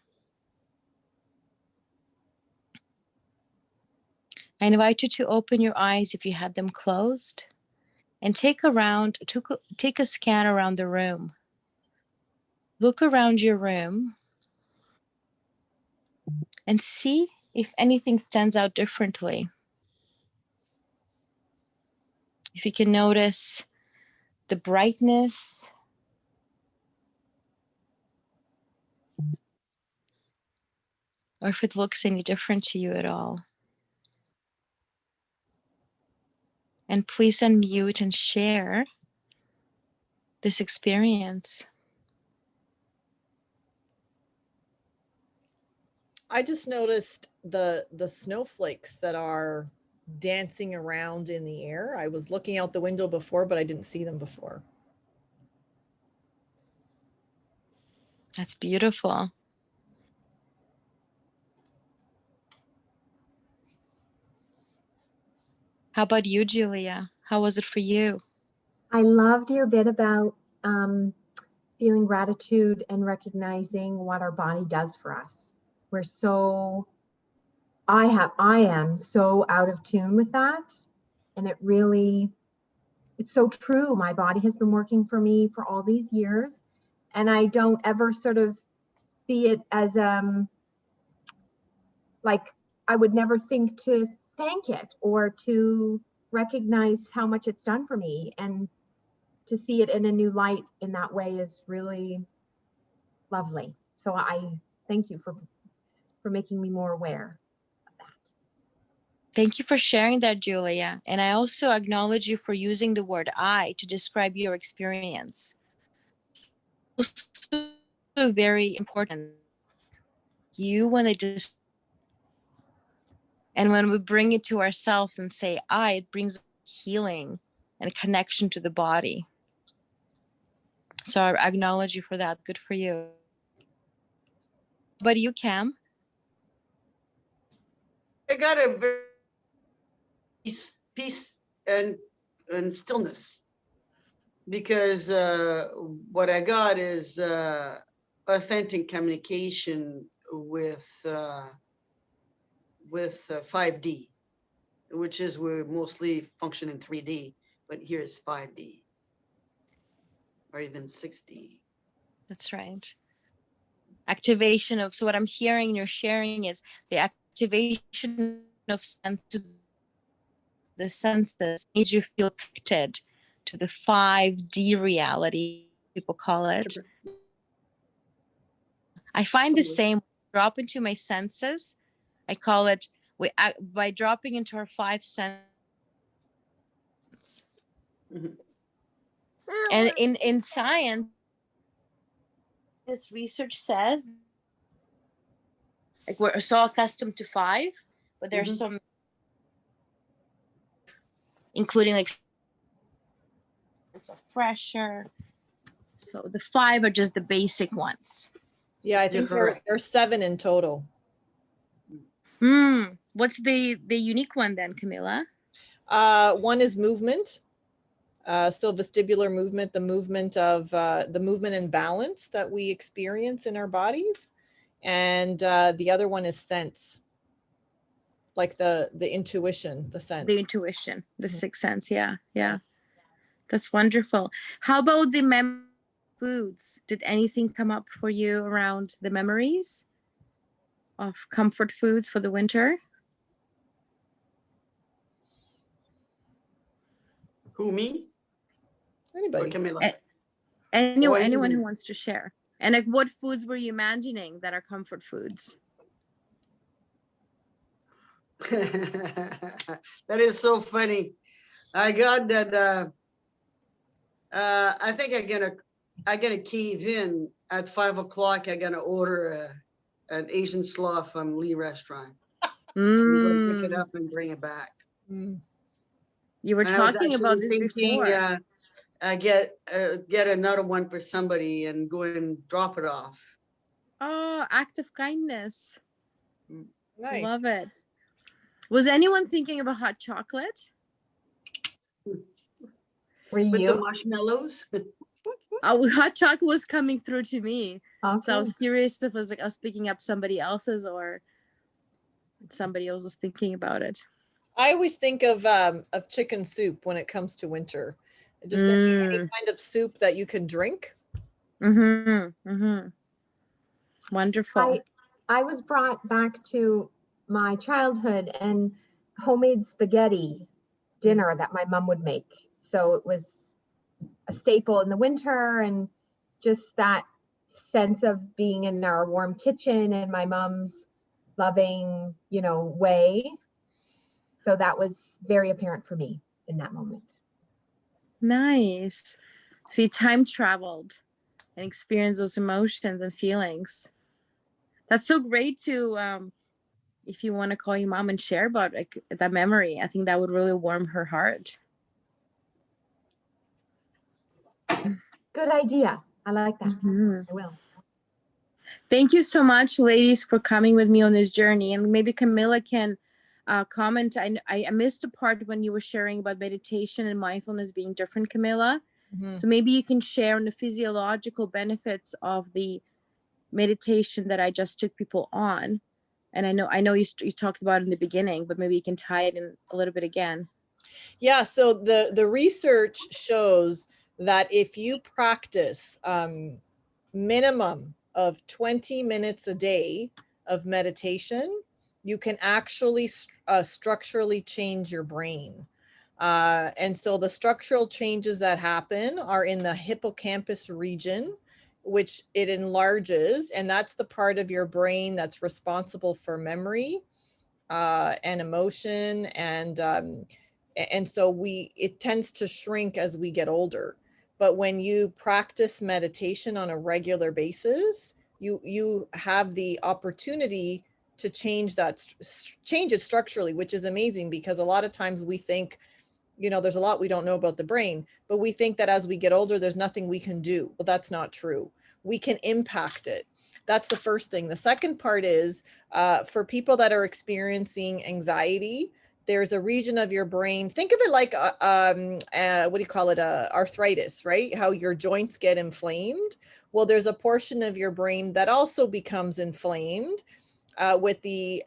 I invite you to open your eyes if you had them closed, and take a scan around the room. Look around your room and see if anything stands out differently. If you can notice the brightness, or if it looks any different to you at all. And please unmute and share this experience. I just noticed the snowflakes that are dancing around in the air. I was looking out the window before, but I didn't see them before. That's beautiful. How about you, Julia? How was it for you? I loved your bit about feeling gratitude and recognizing what our body does for us. We're so, I am so out of tune with that. And it really, it's so true. My body has been working for me for all these years. And I don't ever sort of see it as like I would never think to thank it or to recognize how much it's done for me. And to see it in a new light in that way is really lovely. So I thank you for making me more aware of that. Thank you for sharing that, Julia. And I also acknowledge you for using the word I to describe your experience. Also very important. You when they just, and when we bring it to ourselves and say I, it brings healing and connection to the body. So I acknowledge you for that. Good for you. But you, Cam? I got a very peace and stillness, because what I got is authentic communication with 5D, which is we mostly function in 3D, but here's 5D or even 6D. That's right. Activation of, so what I'm hearing you're sharing is the activation of the senses made you feel connected to the 5D reality, people call it. I find the same, drop into my senses. I call it, by dropping into our 5 senses, Mhm. And in science, this research says, like, we're so accustomed to 5, but there's Mhm. some, including like of pressure. So the 5 are just the basic ones. Yeah, I You're think correct. there's 7 in total. What's the unique one then, Camilla? One is movement. So vestibular movement, the movement and balance that we experience in our bodies. And the other one is sense, like the intuition, the sense. The intuition, the Mhm. 6th sense. Yeah. That's wonderful. How about the foods? Did anything come up for you around the memories of comfort foods for the winter? Who, me or Anybody? Camilla? Anyone you. who wants to share. And like, what foods were you imagining that are comfort foods? That is so funny. I got that. I think I'm gonna cave in at 5 o'clock. I'm gonna order an Asian slaw from Lee restaurant. I'm gonna pick it up and bring it back. Mm. You were And I was talking about actually this thinking, before. I get another one for somebody and go and drop it off. Oh, act of kindness. Nice. Love it. Was anyone thinking of a hot chocolate? Were With the you? marshmallows. Hot chocolate was coming through to me. Okay. So I was curious if it was like I was picking up somebody else's or somebody else was thinking about it. I always think of chicken soup when it comes to winter. Just any kind of soup that you can drink. Wonderful. I was brought back to my childhood and homemade spaghetti dinner that my mom would make. So it was a staple in the winter, and just that sense of being in our warm kitchen and my mom's loving, way. So that was very apparent for me in that moment. Nice. So you time traveled and experienced those emotions and feelings. That's so great to if you want to call your mom and share about like that memory. I think that would really warm her heart. Good idea. I like that. I will. Thank you so much, ladies, for coming with me on this journey. And maybe Camilla can comment. I missed a part when you were sharing about meditation and mindfulness being different, Camilla. So maybe you can share on the physiological benefits of the meditation that I just took people on. And I know you talked about it in the beginning, but maybe you can tie it in a little bit again. Yeah, so the research shows that if you practice minimum of 20 minutes a day of meditation, you can actually structurally change your brain. And so the structural changes that happen are in the hippocampus region, which it enlarges, and that's the part of your brain that's responsible for memory and emotion, and so it tends to shrink as we get older. But when you practice meditation on a regular basis, you have the opportunity to change it structurally, which is amazing, because a lot of times we think, there's a lot we don't know about the brain, but we think that as we get older, there's nothing we can do. Well, that's not true. We can impact it. That's the first thing. The second part is for people that are experiencing anxiety, there's a region of your brain. Think of it like what do you call it? Arthritis, right? How your joints get inflamed. Well, there's a portion of your brain that also becomes inflamed with the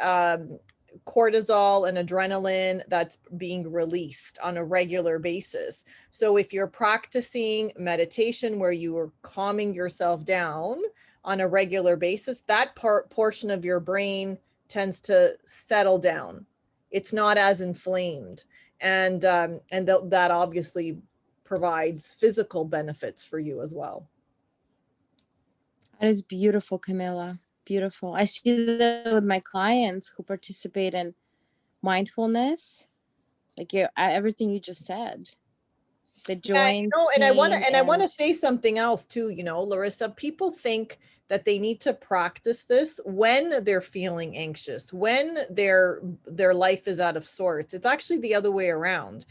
cortisol and adrenaline that's being released on a regular basis. So if you're practicing meditation where you are calming yourself down on a regular basis, that portion of your brain tends to settle down. It's not as inflamed, and that obviously provides physical benefits for you as well. That is beautiful, Camilla. Beautiful. I see that with my clients who participate in mindfulness, like everything you just said. the Yeah, joints. and I want pain to say something else too, Larissa, people think that they need to practice this when they're feeling anxious, when their life is out of sorts. It's actually the other way around.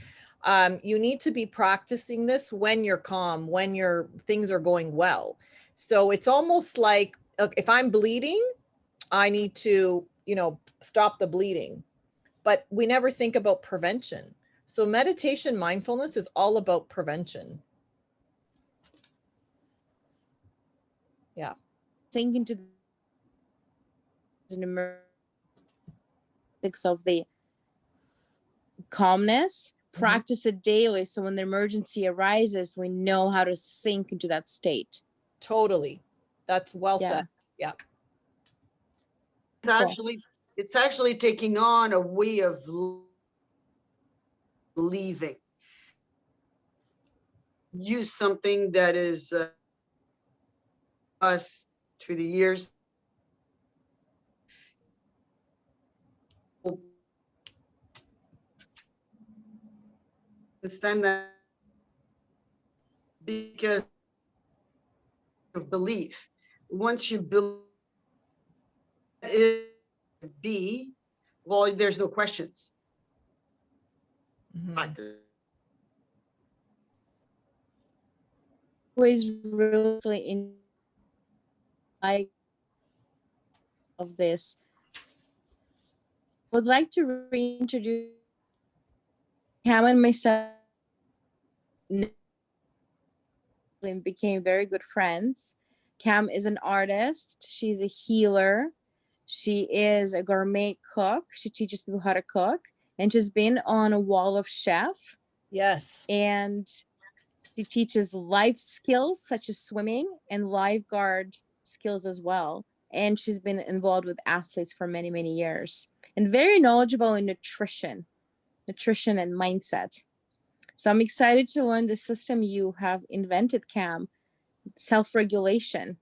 You need to be practicing this when you're calm, when your things are going well. So it's almost like, if I'm bleeding, I need to, stop the bleeding. But we never think about prevention. So meditation, mindfulness is all about prevention. Yeah. sink into the of the calmness, practice it daily. So when the emergency arises, we know how to sink into that state. Totally. That's well said. Yeah. It's actually taking on a way of leaving. Use something that is us through the years. Understand that because of belief. Once you believe it be, well, there's no questions. Always really in like of this. I would like to reintroduce Cam and myself and became very good friends. Cam is an artist. She's a healer. She is a gourmet cook. She teaches people how to cook. And she's been on a wall of chef. Yes. And she teaches life skills such as swimming and lifeguard skills as well. And she's been involved with athletes for many, many years. And very knowledgeable in nutrition and mindset. So I'm excited to learn the system you have invented, Cam. Self-regulation.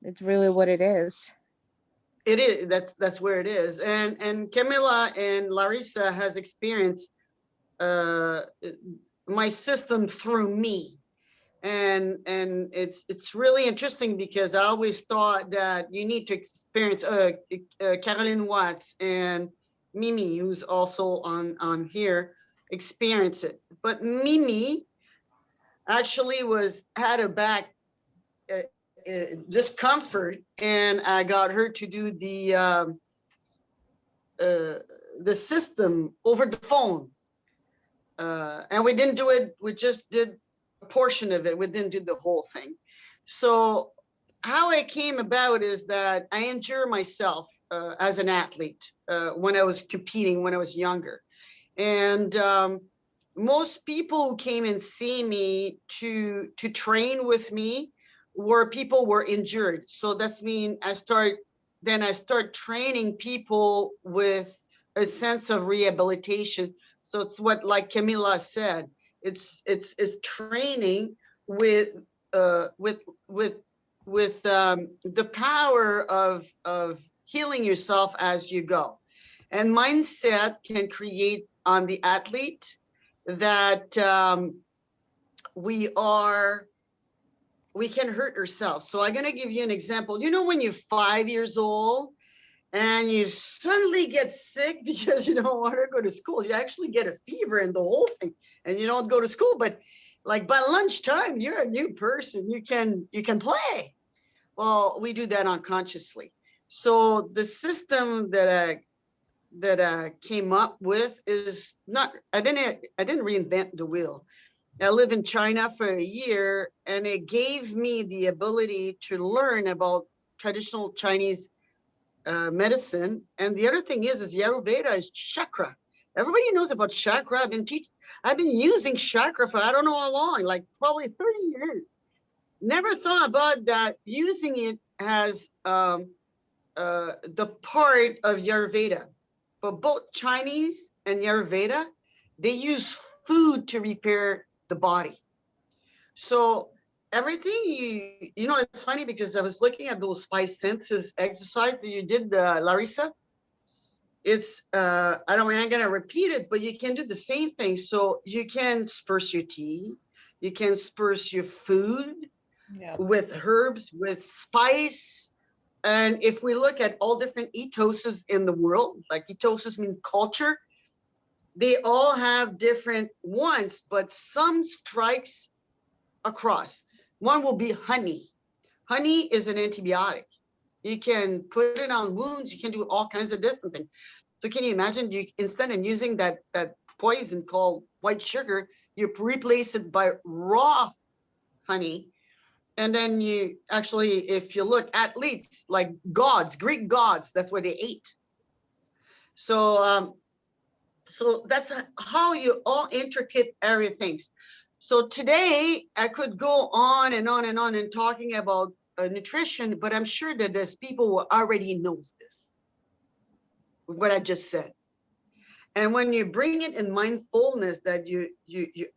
It's really what it is. It is. That's where it is. And Camilla and Larissa has experienced my system through me. And it's really interesting because I always thought that you need to experience Caroline Watts and Mimi, who's also on here, experience it. But Mimi actually had a back discomfort, and I got her to do the system over the phone, and we didn't do it. We just did a portion of it. We didn't do the whole thing. So how it came about is that I injure myself as an athlete when I was competing when I was younger, and most people who came and see me to train with me were people were injured. So that's mean I start training people with a sense of rehabilitation. So it's what, like Camilla said, it's training with the power of healing yourself as you go. And mindset can create on the athlete that we can hurt ourselves. So I'm going to give you an example. You know, when you're 5 years old and you suddenly get sick because you don't want to go to school, you actually get a fever and the whole thing, and you don't go to school. But like by lunchtime, you're a new person. You can play. Well, we do that unconsciously. So the system that I came up with is not, I didn't reinvent the wheel. I lived in China for a year, and it gave me the ability to learn about traditional Chinese medicine. And the other thing is Ayurveda is chakra. Everybody knows about chakra. I've been using chakra for I don't know how long, like probably 30 years. Never thought about that, using it as the part of Ayurveda. But both Chinese and Ayurveda, they use food to repair the body. So everything you know, it's funny because I was looking at those 5 senses exercise that you did, Larissa. It's, I'm not going to repeat it, but you can do the same thing. So you can spurse your tea, you can spurse your food Yeah. with herbs, with spice. And if we look at all different ethoses in the world, like ethoses mean culture, they all have different ones, but some strikes across. One will be honey. Honey is an antibiotic. You can put it on wounds. You can do all kinds of different things. So can you imagine, you instead of using that poison called white sugar, you replace it by raw honey. And then you actually, if you look, athletes like gods, Greek gods, that's what they ate. So so that's how you all intricate area things. So today I could go on and on and on and talking about nutrition, but I'm sure that there's people who already knows this, what I just said. And when you bring it in mindfulness, that you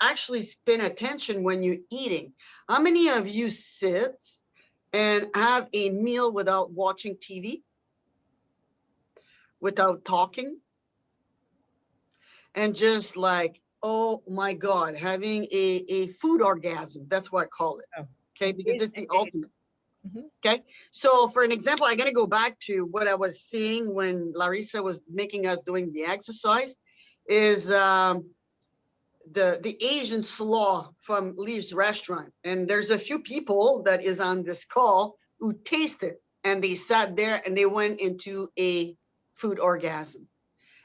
actually spend attention when you're eating. How many of you sit and have a meal without watching TV, without talking, and just like, oh my God, having a food orgasm? That's what I call it. Okay, because it's the ultimate. Okay, so for an example, I'm going to go back to what I was seeing when Larissa was making us doing the exercise, is the Asian slaw from Lee's restaurant. And there's a few people that is on this call who tasted, and they sat there and they went into a food orgasm.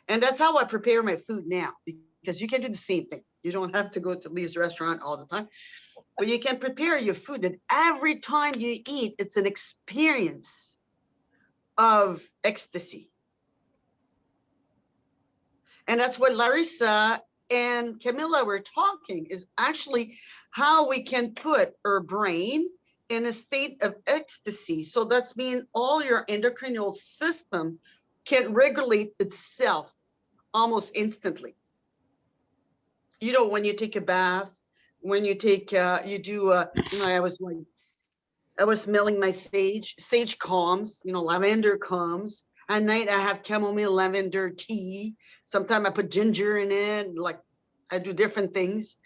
And that's how I prepare my food now, because you can do the same thing. You don't have to go to Lee's restaurant all the time, but you can prepare your food that every time you eat, it's an experience of ecstasy. And that's what Larissa and Camilla were talking, is actually how we can put our brain in a state of ecstasy. So that's mean all your endocrine system can regulate itself almost instantly. You know, when you take a bath, when you take, you do, you know, I was smelling my sage calms, you know, lavender calms. At night, I have chamomile lavender tea. Sometimes I put ginger in it, like I do different things.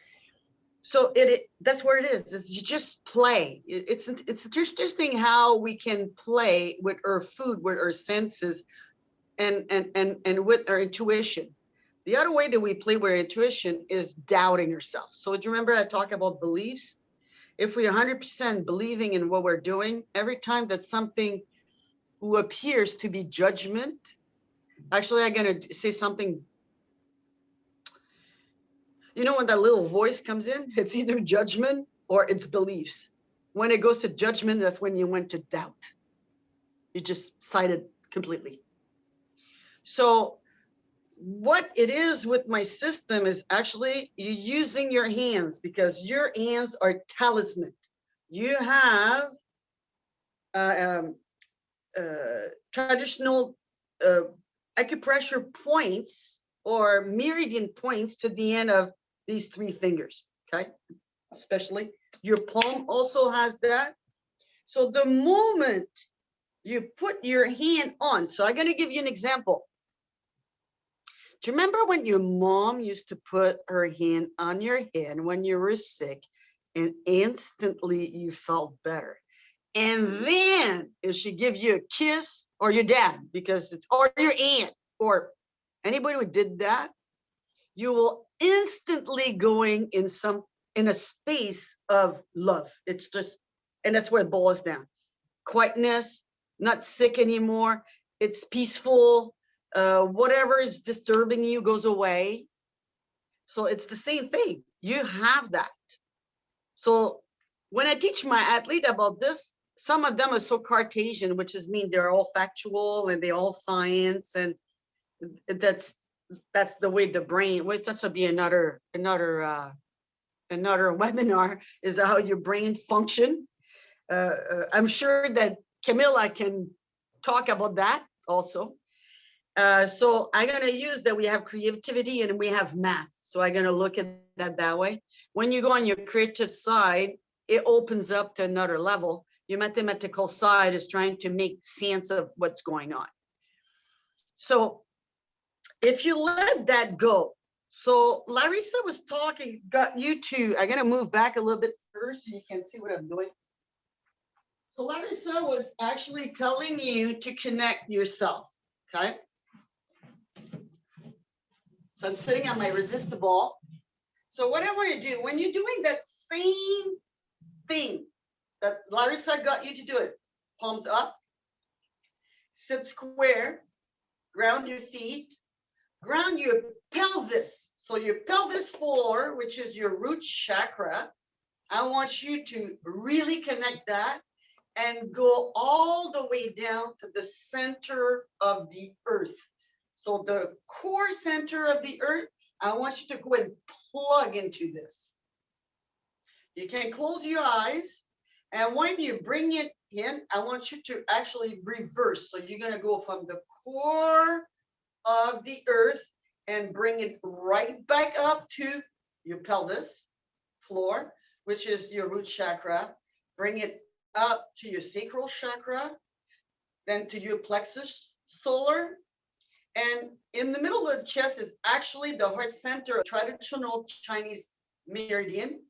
So that's where it is you just play. It's interesting how we can play with our food, with our senses, and with our intuition. The other way that we play with our intuition is doubting ourselves. So do you remember I talk about beliefs? If we're 100% believing in what we're doing, every time that something who appears to be judgment, actually, I'm going to say something. You know, when that little voice comes in, it's either judgment or it's beliefs. When it goes to judgment, that's when you went to doubt. You just cited completely. So what it is with my system is actually you using your hands, because your hands are talisman. You have traditional acupressure points or meridian points to the end of these three fingers, okay? Especially your palm also has that. So the moment you put your hand on, so I'm going to give you an example. Do you remember when your mom used to put her hand on your head when you were sick and instantly you felt better? And then if she gives you a kiss, or your dad, because it's, or your aunt, or anybody who did that, you will instantly going in a space of love. It's just, and that's where it boils down. Quietness, not sick anymore. It's peaceful. Whatever is disturbing you goes away. So it's the same thing. You have that. So when I teach my athlete about this, some of them are so Cartesian, which is mean they're all factual and they all science, and that's the way the brain. Wait, that's will be another webinar, is how your brain function. I'm sure that Camilla can talk about that also. So I'm going to use that we have creativity and we have math. So I'm going to look at that way. When you go on your creative side, it opens up to another level. Your mathematical side is trying to make sense of what's going on. So if you let that go. So Larissa was talking, got you to, I'm gonna move back a little bit further so you can see what I'm doing. So Larissa was actually telling you to connect yourself, okay? So I'm sitting on my resistor ball. So what I want to do, when you're doing that same thing that Larissa got you to do it, palms up, sit square, ground your feet, ground your pelvis. So your pelvis floor, which is your root chakra, I want you to really connect that and go all the way down to the center of the earth. So the core center of the earth, I want you to go and plug into this. You can close your eyes, and when you bring it in, I want you to actually reverse. So you're going to go from the core of the earth and bring it right back up to your pelvis floor, which is your root chakra. Bring it up to your sacral chakra, then to your plexus solar. And in the middle of the chest is actually the heart center, traditional Chinese meridian.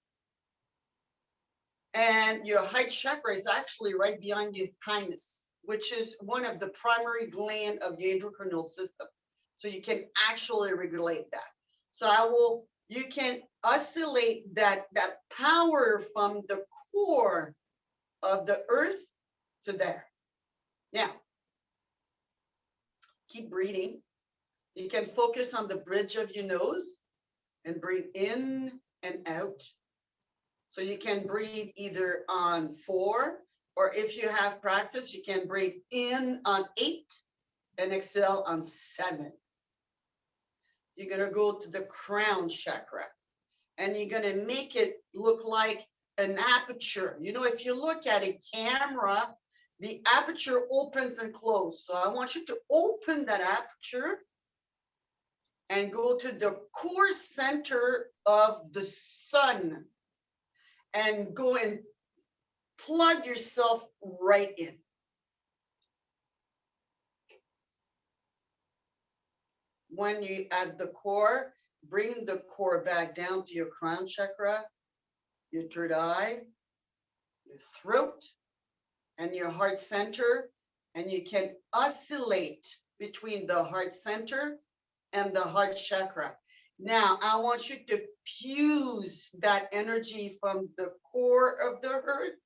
And your heart chakra is actually right behind your thymus, which is one of the primary gland of your endocrine system. So you can actually regulate that. So you can oscillate that power from the core of the earth to there. Now, keep breathing. You can focus on the bridge of your nose and breathe in and out. So you can breathe either on 4, or if you have practice, you can breathe in on 8 and exhale on 7. You're going to go to the crown chakra, and you're going to make it look like an aperture. You know, if you look at a camera, the aperture opens and closes. So I want you to open that aperture and go to the core center of the sun and go and plug yourself right in. When you at the core, bring the core back down to your crown chakra, your third eye, your throat, and your heart center. And you can oscillate between the heart center and the heart chakra. Now, I want you to fuse that energy from the core of the earth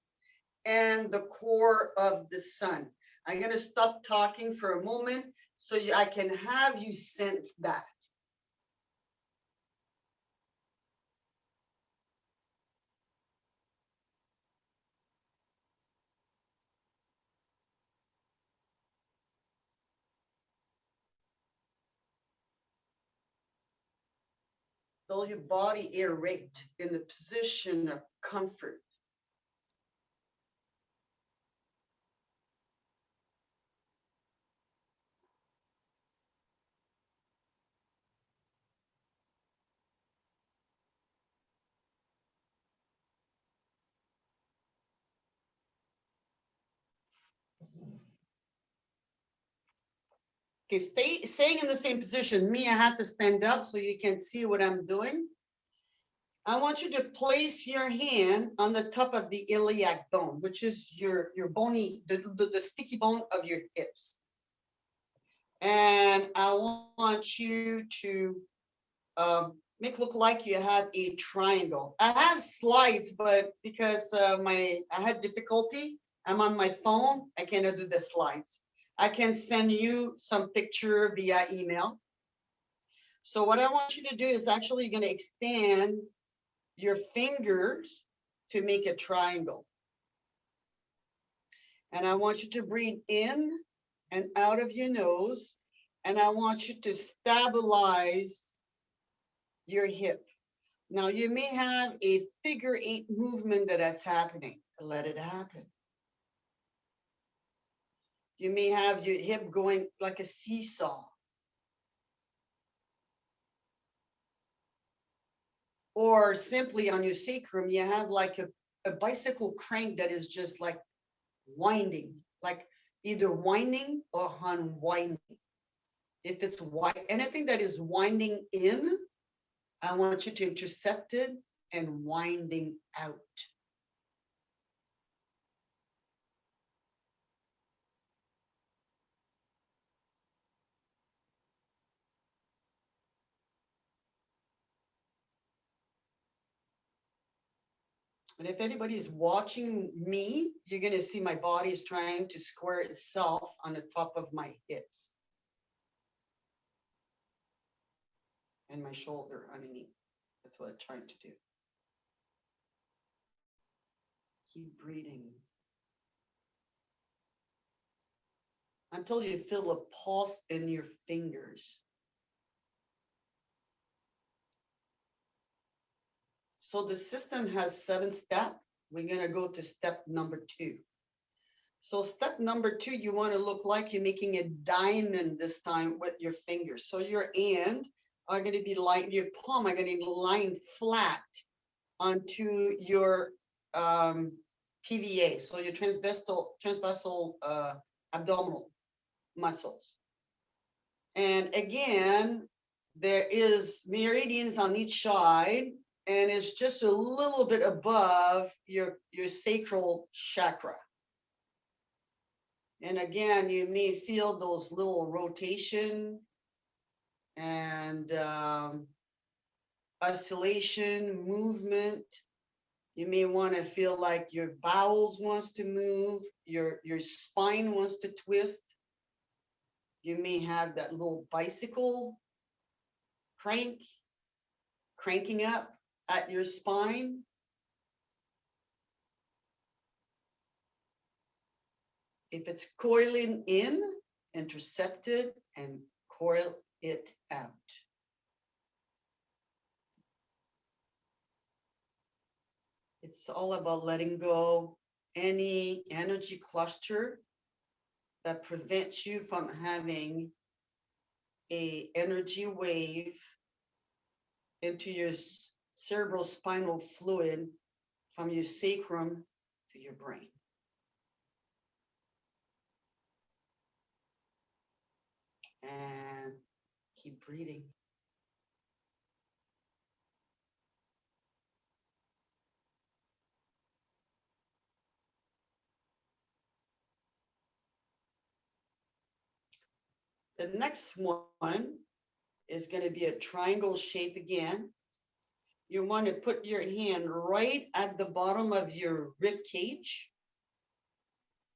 and the core of the sun. I'm going to stop talking for a moment so I can have you sense that. Feel your body erect in the position of comfort. Okay, staying in the same position. Me, I have to stand up so you can see what I'm doing. I want you to place your hand on the top of the iliac bone, which is your bony, the sticky bone of your hips. And I want you to make it look like you have a triangle. I have slides, but because I had difficulty, I'm on my phone, I cannot do the slides. I can send you some picture via email. So what I want you to do is actually going to extend your fingers to make a triangle. And I want you to breathe in and out of your nose. And I want you to stabilize your hip. Now you may have a figure 8 movement that's happening. Let it happen. You may have your hip going like a seesaw. Or simply on your sacrum, you have like a bicycle crank that is just like winding, like either winding or unwinding. If it's anything that is winding in, I want you to intercept it and winding out. And if anybody's watching me, you're going to see my body is trying to square itself on the top of my hips and my shoulder underneath. That's what I'm trying to do. Keep breathing until you feel a pulse in your fingers. So the system has 7 steps. We're going to go to step number 2. So step number 2, you want to look like you're making a diamond this time with your fingers. So your hand are going to be lying, your palm are going to be lying flat onto your TVA, so your transversal abdominal muscles. And again, there is meridians on each side, and it's just a little bit above your sacral chakra. And again, you may feel those little rotation and oscillation, movement. You may want to feel like your bowels wants to move, your spine wants to twist. You may have that little bicycle cranking up at your spine. If it's coiling in, intercept it and coil it out. It's all about letting go any energy cluster that prevents you from having a energy wave into your cerebrospinal fluid from your sacrum to your brain. And keep breathing. The next one is going to be a triangle shape again. You want to put your hand right at the bottom of your rib cage.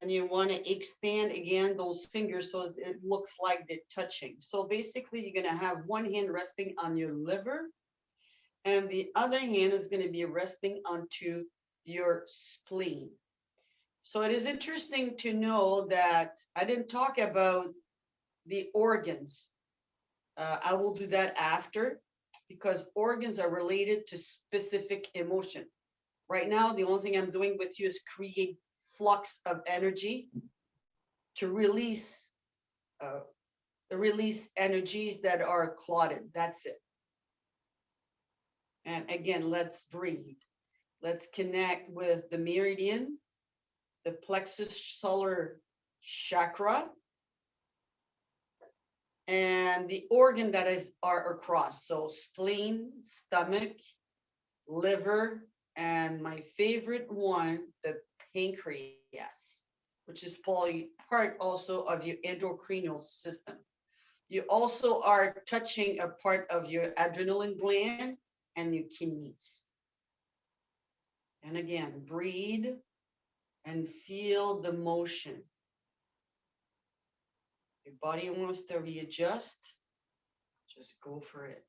And you want to extend again those fingers so it looks like they're touching. So basically, you're going to have one hand resting on your liver, and the other hand is going to be resting onto your spleen. So it is interesting to know that I didn't talk about the organs. I will do that after, because organs are related to specific emotion. Right now, the only thing I'm doing with you is create flux of energy to release energies that are clotted. That's it. And again, let's breathe. Let's connect with the meridian, the plexus solar chakra, and the organ that are across. So spleen, stomach, liver, and my favorite one, the pancreas, which is probably part also of your endocrinal system. You also are touching a part of your adrenaline gland and your kidneys. And again, breathe and feel the motion. Your body wants to readjust, just go for it.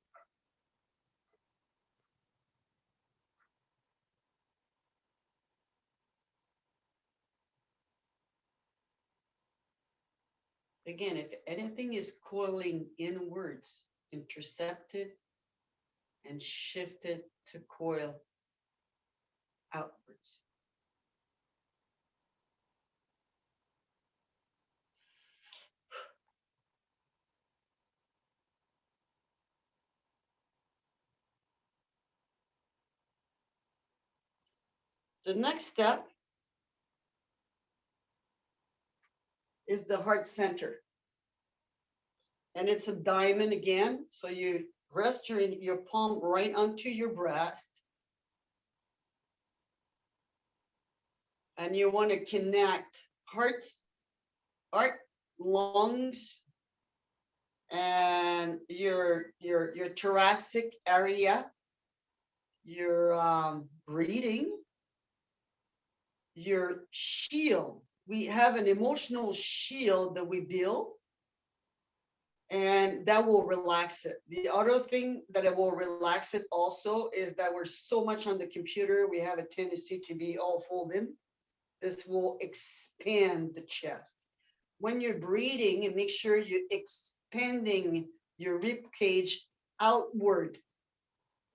Again, if anything is coiling inwards, intercept it and shift it to coil outwards. The next step is the heart center. And it's a diamond again. So you rest your palm right onto your breast. And you want to connect heart, lungs, and your thoracic area, your breathing, your shield. We have an emotional shield that we build, and that will relax it. The other thing that it will relax it also is that we're so much on the computer, we have a tendency to be all folded. This will expand the chest. When you're breathing, and make sure you're expanding your rib cage outward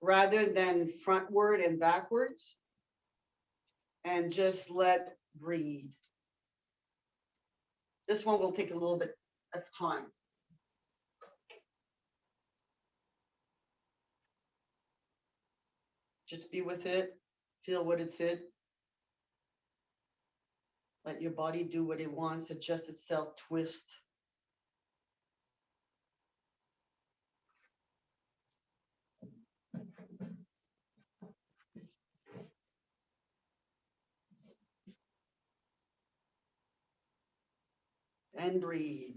rather than frontward and backwards. And just let breathe. This one will take a little bit of time. Just be with it, feel what it's in. Let your body do what it wants, adjust itself, twist. And breathe.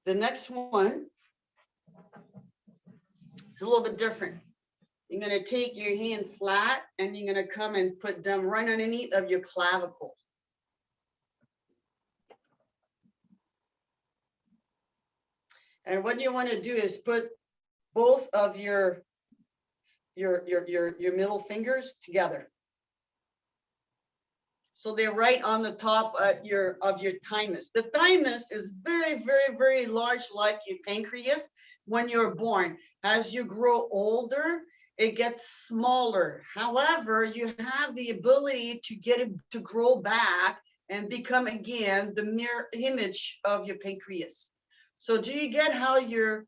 The next one is a little bit different. You're going to take your hand flat and you're going to come and put them right underneath of your clavicle. And what you want to do is put both of your middle fingers together. So they're right on the top of your thymus. The thymus is very, very, very large, like your pancreas when you're born. As you grow older, it gets smaller. However, you have the ability to get it to grow back and become again the mirror image of your pancreas. So do you get how your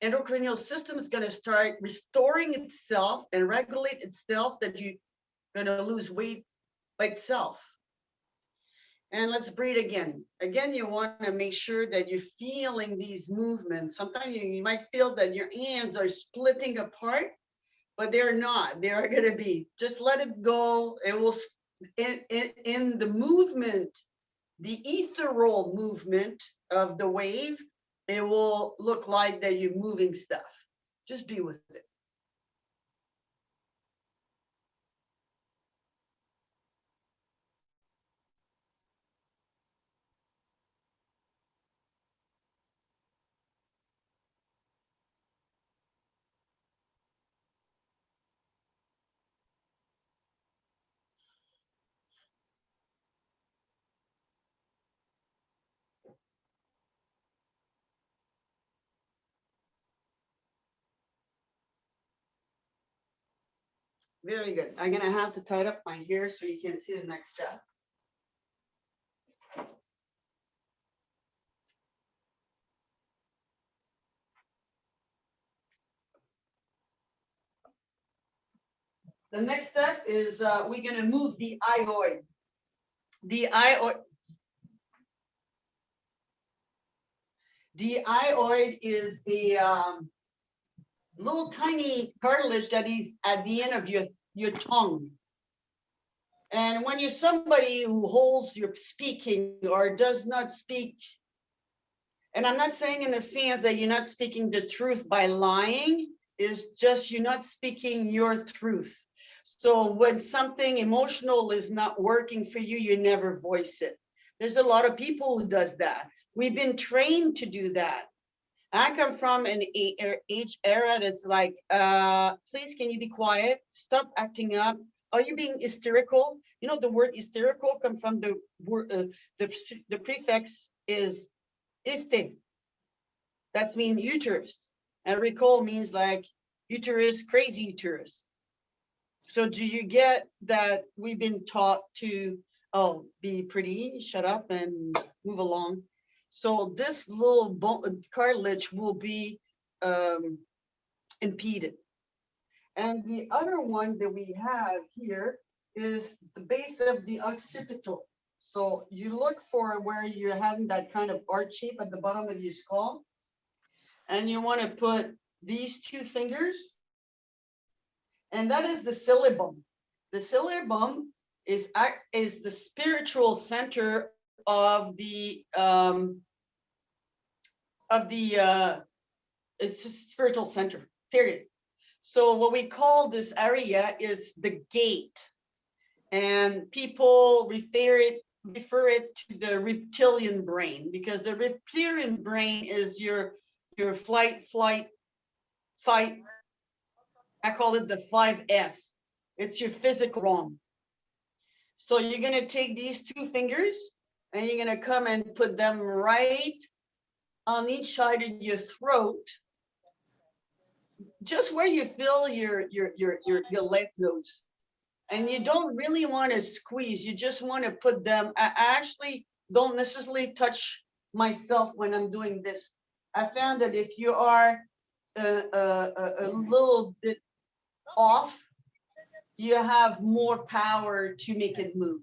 endocrine system is going to start restoring itself and regulate itself, that you're going to lose weight by itself? And let's breathe again. Again, you want to make sure that you're feeling these movements. Sometimes you might feel that your hands are splitting apart, but they're not. They are going to be. Just let it go. It will, in the movement, the ethereal movement of the wave, it will look like that you're moving stuff. Just be with it. Very good. I'm going to have to tie up my hair so you can see the next step. The next step is we're going to move the ioid. The ioid is a little tiny cartilage that is at the end of your tongue. And when you're somebody who holds your speaking or does not speak, and I'm not saying in the sense that you're not speaking the truth by lying, it's just you're not speaking your truth. So when something emotional is not working for you, you never voice it. There's a lot of people who does that. We've been trained to do that. I come from an age era that's like, please, can you be quiet? Stop acting up. Are you being hysterical? You know, the word hysterical comes from the word, the prefix is hyste. That's mean uterus. And recall means like uterus, crazy uterus. So do you get that we've been taught to, oh, be pretty, shut up and move along? So this little bone, cartilage will be impeded. And the other one that we have here is the base of the occipital. So you look for where you're having that kind of arch shape at the bottom of your skull. And you want to put these two fingers, and that is the cilium. The cilium is the spiritual center of the it's a spiritual center, period. So what we call this area is the gate, and people refer it to the reptilian brain, because the reptilian brain is your flight, fight. I call it the 5F. It's your physical realm. So you're going to take these two fingers and you're going to come and put them right on each side of your throat, just where you feel your lymph nodes. And you don't really want to squeeze. You just want to put them. I actually don't necessarily touch myself when I'm doing this. I found that if you are a little bit off, you have more power to make it move.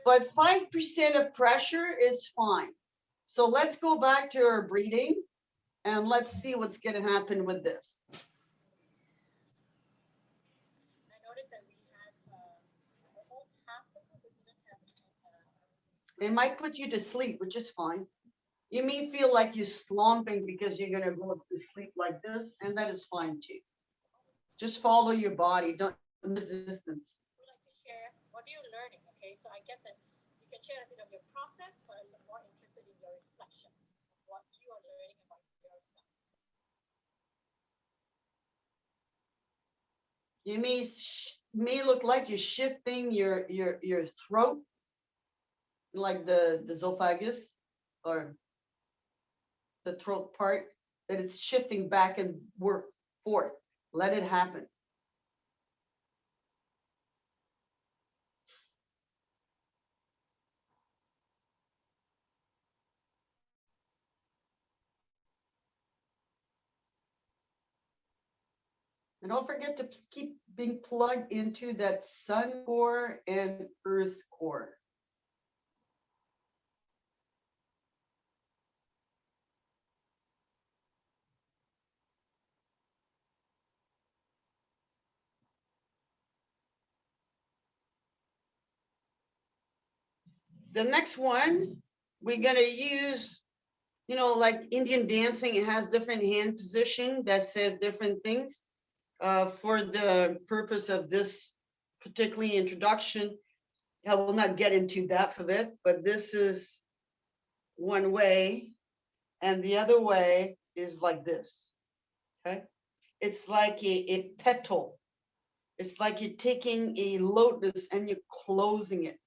But 5% of pressure is fine. So let's go back to our breathing and let's see what's going to happen with this. It might put you to sleep, which is fine. You may feel like you're slumping because you're going to go to sleep like this, and that is fine too. Just follow your body, don't resistance. Would like to share what are you learning? Okay, so I get that you can share a bit of your process, but I'm more interested in your reflection, what you are learning about yourself. You may look like you're shifting your throat, like the esophagus or the throat part, that it's shifting back and forth. Let it happen. And don't forget to keep being plugged into that sun core and earth core. The next one, we're going to use, you know, like Indian dancing, it has different hand position that says different things. For the purpose of this particularly introduction, I will not get into depth of it, but this is one way, and the other way is like this. Okay, it's like a petal. It's like you're taking a lotus and you're closing it,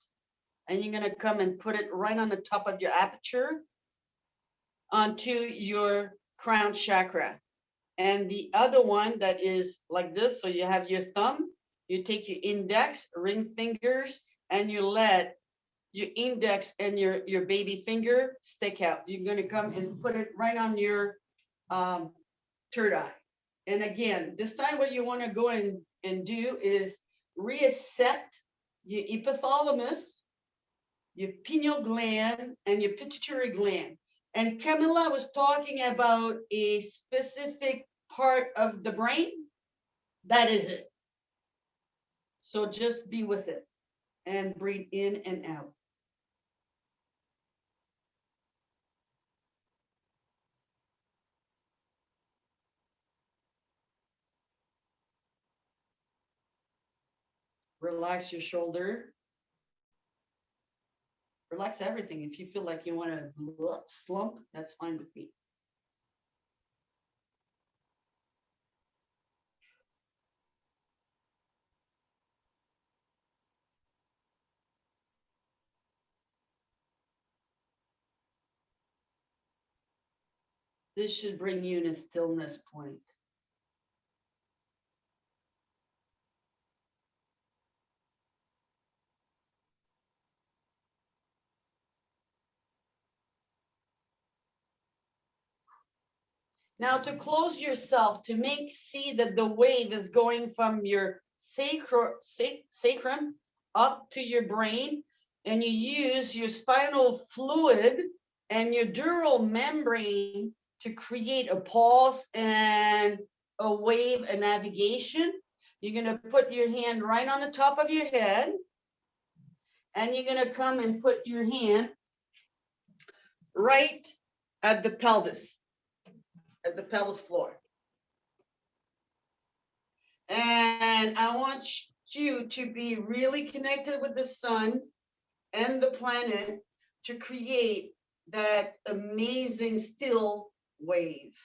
and you're gonna come and put it right on the top of your aperture onto your crown chakra. And the other one that is like this, so you have your thumb, you take your index, ring fingers, and you let your index and your baby finger stick out. You're going to come and put it right on your third eye. And again, this time what you want to go and do is reset your hypothalamus, your pineal gland, and your pituitary gland. And Camilla was talking about a specific part of the brain. That is it. So just be with it and breathe in and out. Relax your shoulder. Relax everything. If you feel like you want to slump, that's fine with me. This should bring you in a stillness point. Now to close yourself, to see that the wave is going from your sacrum up to your brain, and you use your spinal fluid and your dural membrane to create a pulse and a wave, a navigation. You're going to put your hand right on the top of your head, and you're going to come and put your hand right at the pelvis floor. And I want you to be really connected with the sun and the planet to create that amazing still wave.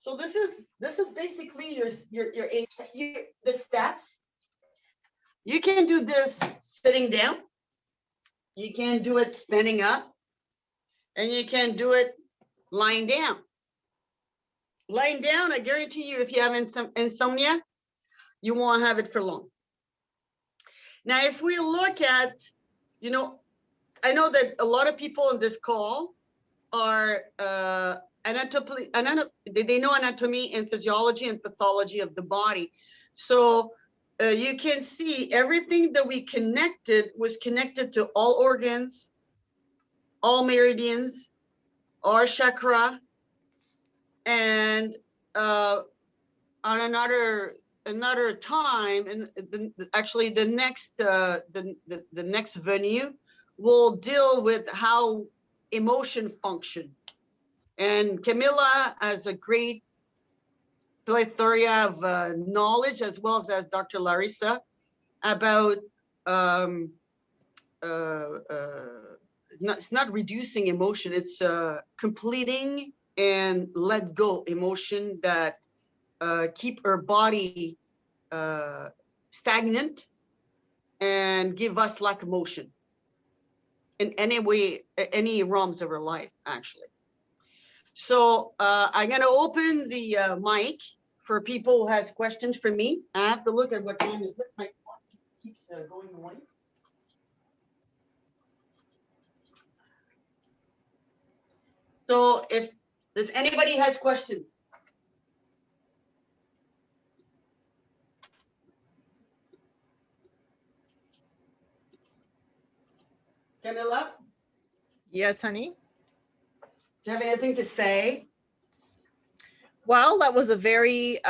So this is basically the steps. You can do this sitting down. You can do it standing up, and you can do it lying down. Lying down, I guarantee you, if you have insomnia, you won't have it for long. Now, if we look at, I know that a lot of people on this call are they know anatomy and physiology and pathology of the body. So you can see everything that we connected was connected to all organs, all meridians, our chakra, and on another time, and actually the next venue will deal with how emotion function. And Camilla has a great plethora of knowledge, as well as Dr. Larissa, about it's not reducing emotion, it's completing and let go emotion that keep our body stagnant and give us lack of motion in any way, any realms of our life, actually. So I'm going to open the mic for people who has questions for me. I have to look at what time is it. My clock keeps going away. So if does anybody has questions? Camilla, Yes, honey. do you have anything to say? Well, that was a very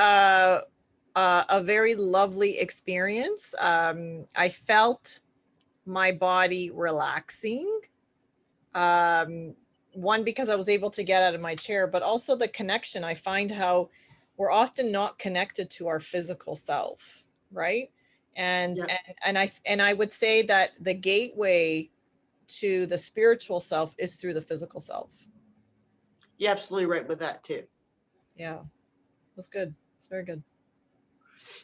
lovely experience. I felt my body relaxing. One, because I was able to get out of my chair, but also the connection. I find how we're often not connected to our physical self, right? And Yeah. and I would say that the gateway to the spiritual self is through the physical self. You're absolutely right with that too. Yeah, that's good. It's very good.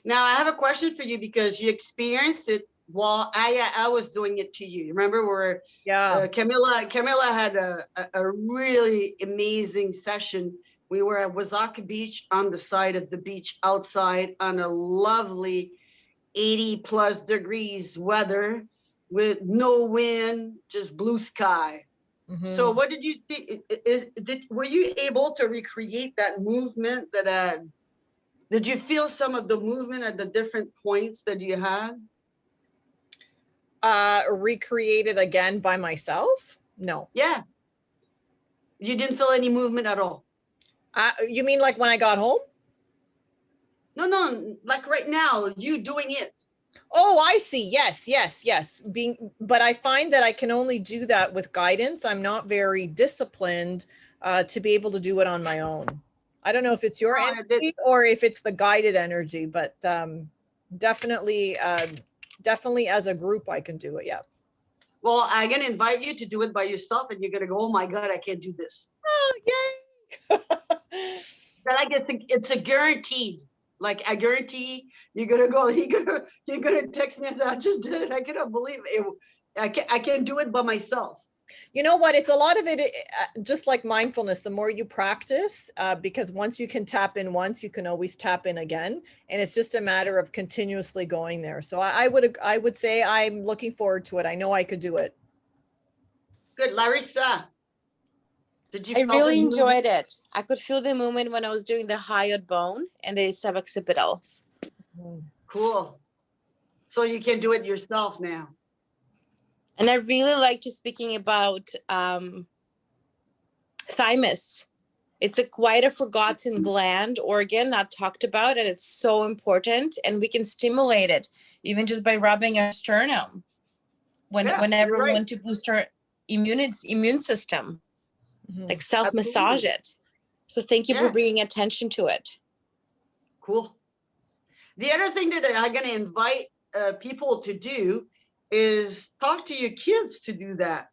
Now I have a question for you, because you experienced it while I was doing it to you. Remember where Camilla had a really amazing session. We were at Wazaka Beach, on the side of the beach outside, on a lovely 80+ degrees weather with no wind, just blue sky. Mm-hmm. So what did you see? Were you able to recreate that movement that did you feel some of the movement at the different points that you had? Recreated again by myself? No. Yeah. You didn't feel any movement at all? You mean like when I got home? No, like right now, you doing it. Oh, I see. Yes. But I find that I can only do that with guidance. I'm not very disciplined to be able to do it on my own. I don't know if it's your energy or if it's the guided energy, but definitely as a group, I can do it. Yeah. Well, I'm going to invite you to do it by yourself, and you're going to go, oh my God, I can't do this. Oh, yay. It's a guaranteed. Like, I guarantee you're going to go, you're going to text me and say, I just did it. I cannot believe it. I can do it by myself. You know what? It's a lot of it, just like mindfulness, the more you practice, because once you can tap in once, you can always tap in again. And it's just a matter of continuously going there. So I would say I'm looking forward to it. I know I could do it. Good. Larissa, did you I feel really the movement? enjoyed it. I could feel the movement when I was doing the hyoid bone and the suboccipitals. Cool. So you can do it yourself now. And I really like just speaking about thymus. It's quite a forgotten gland organ, not talked about, and it's so important. And we can stimulate it even just by rubbing our sternum whenever we want to boost our immune system, like self-massage it. So thank you for bringing attention to it. Cool. The other thing that I'm going to invite people to do is talk to your kids to do that.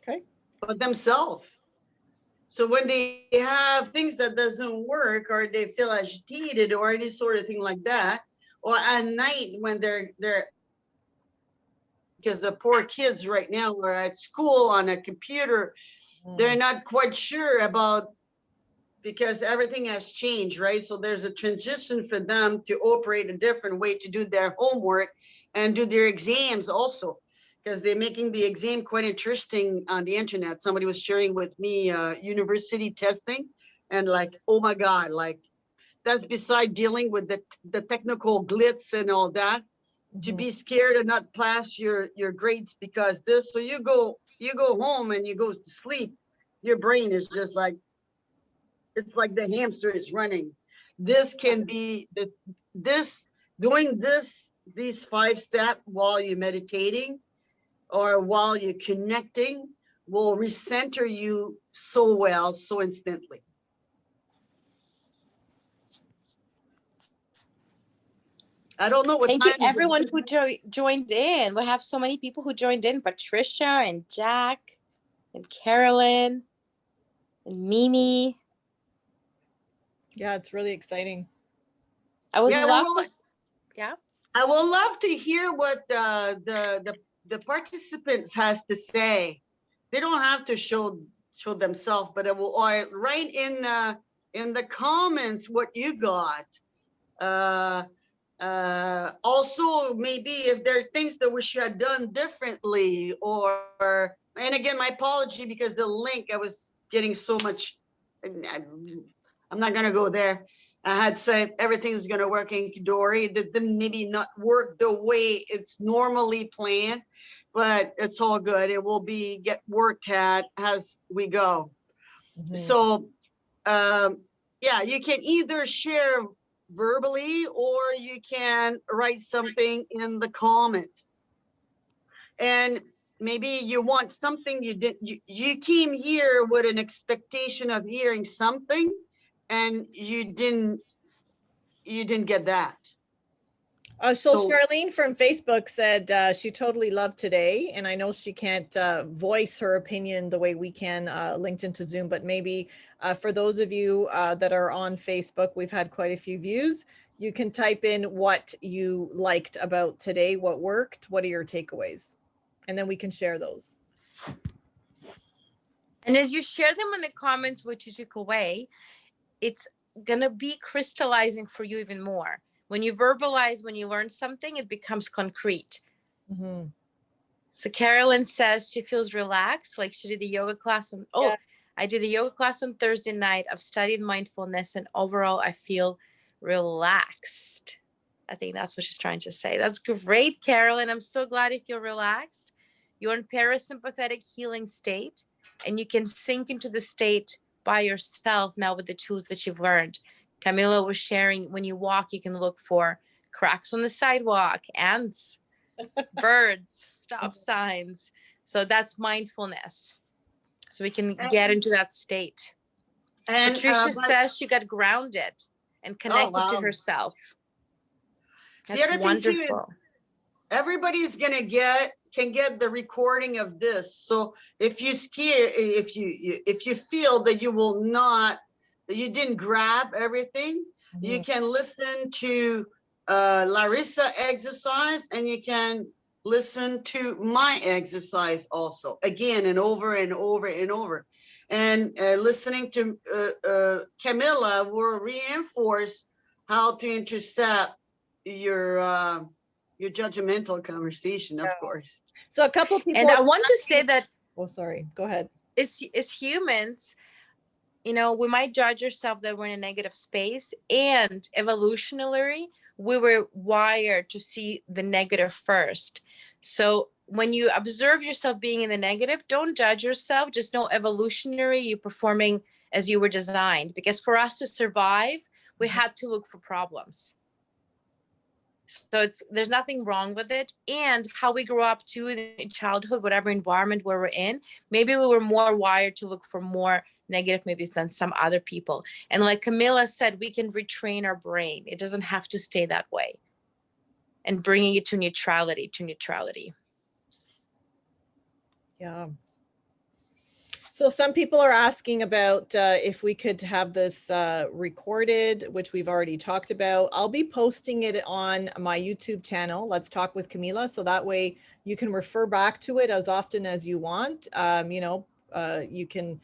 Okay. But themselves. So when they have things that doesn't work, or they feel agitated or any sort of thing like that, or at night when they're because the poor kids right now are at school on a computer, they're not quite sure about, because everything has changed, right? So there's a transition for them to operate a different way to do their homework and do their exams also, because they're making the exam quite interesting on the internet. Somebody was sharing with me university testing, and like, oh my God, like that's beside dealing with the technical glitz and all that, to be scared and not pass your grades because this. So you go home and you go to sleep, your brain is just like, it's like the hamster is running. This can be doing these 5 steps while you're meditating or while you're connecting will recenter you so well, so instantly. I don't know what Thank time you everyone who joined in. We have so many people who joined in: Patricia and Jack and Carolyn and Mimi. Yeah, it's really exciting. I would Yeah, love well, to. Yeah. I would love to hear what the participants has to say. They don't have to show themselves, but it will, or write in the comments what you got. Also, maybe if there are things that we should have done differently, or, and again, my apology because the link, I was getting so much, I'm not going to go there. I had said everything's going to work in Kidori. It didn't maybe not work the way it's normally planned, but it's all good. It will get worked at as we go. So, yeah, you can either share verbally or you can write something in the comments. And maybe you want something you came here with an expectation of hearing something, and you didn't get that. So Charlene from Facebook said she totally loved today, and I know she can't voice her opinion the way we can linked into Zoom, but maybe for those of you that are on Facebook, we've had quite a few views. You can type in what you liked about today, what worked, what are your takeaways, and then we can share those. And as you share them in the comments, what you took away, it's gonna be crystallizing for you even more. When you verbalize, when you learn something, it becomes concrete. So Carolyn says she feels relaxed, like she did a yoga class. I did a yoga class on Thursday night. I've studied mindfulness, and overall, I feel relaxed. I think that's what she's trying to say. That's great, Carolyn. I'm so glad you feel relaxed. You're in parasympathetic healing state, and you can sink into the state by yourself now with the tools that you've learned. Camila was sharing, when you walk, you can look for cracks on the sidewalk, ants, birds, stop signs. So that's mindfulness. So we can get into that state. And Patricia says she got grounded and connected to herself. That's wonderful. Thing too is everybody's can get the recording of this. So if you feel that you didn't grab everything, you can listen to Larissa exercise, and you can listen to my exercise also, again and over and over and over. And listening to Camilla will reinforce how to intercept your judgmental conversation, of course. So a couple of people. And I want to say that Oh, sorry. Go ahead. it's humans, you know, we might judge ourselves that we're in a negative space, and evolutionarily we were wired to see the negative first. So when you observe yourself being in the negative, don't judge yourself. Just know evolutionary, you're performing as you were designed, because for us to survive, we had to look for problems. So there's nothing wrong with it. And how we grew up too in childhood, whatever environment where we're in, maybe we were more wired to look for more negative maybe than some other people. And like Camilla said, we can retrain our brain. It doesn't have to stay that way. And bringing it to neutrality. Yeah. So some people are asking about if we could have this recorded, which we've already talked about. I'll be posting it on my YouTube channel, Let's Talk with Camilla. So that way you can refer back to it as often as you want. You know, you can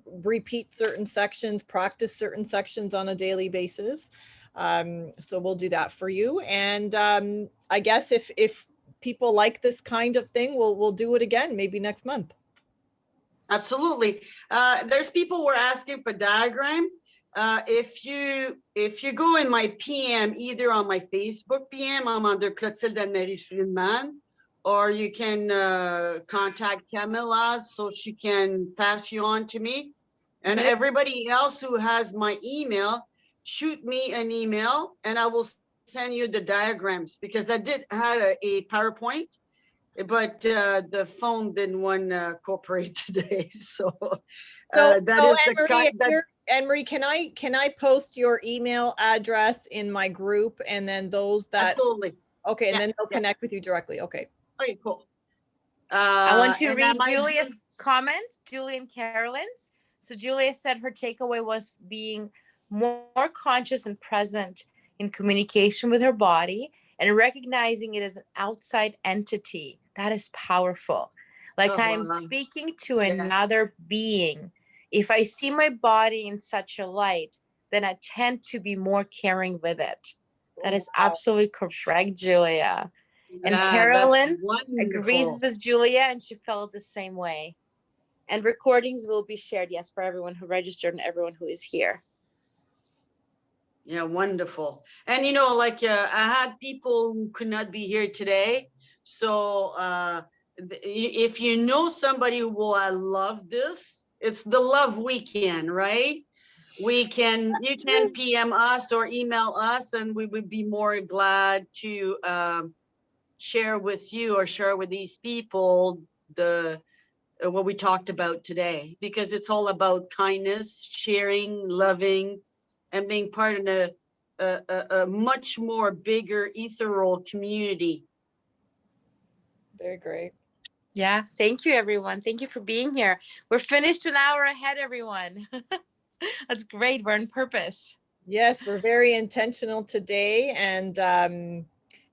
repeat certain sections, practice certain sections on a daily basis. So we'll do that for you. And I guess if people like this kind of thing, we'll do it again, maybe next month. Absolutely. There's people were asking for diagram. If you go in my PM, either on my Facebook PM, I'm under Clotilde Anne-Marie Friedmann, or you can contact Camilla so she can pass you on to me. And Okay. everybody else who has my email, shoot me an email and I will send you the diagrams, because I did had a PowerPoint, but the phone didn't want to cooperate today. So that is the kind that. Anne-Marie, can I post your email address in my group, and then those that. Absolutely. Okay, and Yeah, then they'll connect with you directly. Okay. Okay, cool. I want to read might- Julia's comment, Julie and Carolyn's. So Julia said her takeaway was being more conscious and present in communication with her body and recognizing it as an outside entity. That is powerful. Like Oh, I am wow. speaking to another being. If I see my body in such a light, then I tend to be more caring with it. That is absolutely correct, Julia. And Yeah, Carolyn that's agrees wonderful. with Julia, and she felt the same way. And recordings will be shared, yes, for everyone who registered and everyone who is here. Yeah, wonderful. And you know, like I had people who could not be here today. So if you know somebody who will love this, it's the love weekend, right? You can PM us or email us, and we would be more glad to share with you or share with these people the what we talked about today, because it's all about kindness, sharing, loving, and being part of a much more bigger ethereal community. Very great. Yeah, thank you, everyone. Thank you for being here. We're finished an hour ahead, everyone. That's great. We're on purpose. Yes, we're very intentional today. And,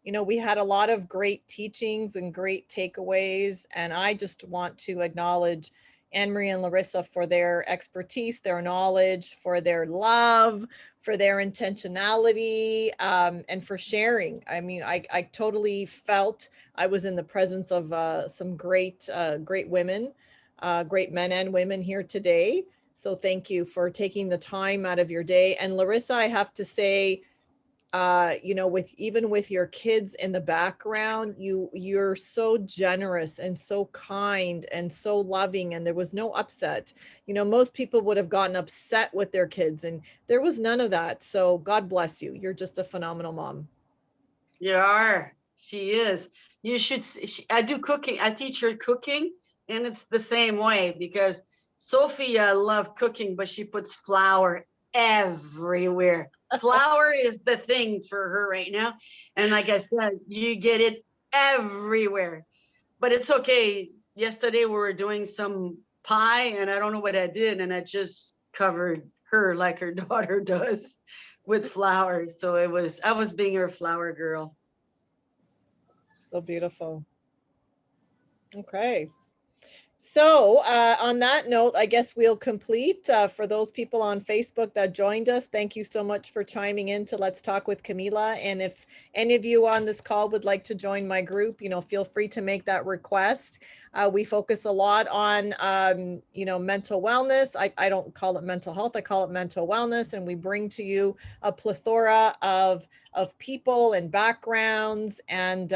you know, we had a lot of great teachings and great takeaways. And I just want to acknowledge Anne-Marie and Larissa for their expertise, their knowledge, for their love, for their intentionality, and for sharing. I mean, I totally felt I was in the presence of some great women, great men and women here today. So thank you for taking the time out of your day. And Larissa, I have to say, you know, even with your kids in the background, you're so generous and so kind and so loving, and there was no upset. You know, most people would have gotten upset with their kids, and there was none of that. So God bless you. You're just a phenomenal mom. You are. She is. You should. I do cooking. I teach her cooking, and it's the same way, because Sophia loved cooking, but she puts flour everywhere. Flour is the thing for her right now. And like I said, you get it everywhere. But it's okay. Yesterday we were doing some pie, and I don't know what I did, and I just covered her like her daughter does with flour. So I was being her flour girl. So beautiful. Okay. So on that note, I guess we'll complete. For those people on Facebook that joined us, thank you so much for chiming in to Let's Talk with Camila. And if any of you on this call would like to join my group, feel free to make that request. We focus a lot on, mental wellness. I don't call it mental health, I call it mental wellness. And we bring to you a plethora of people and backgrounds, and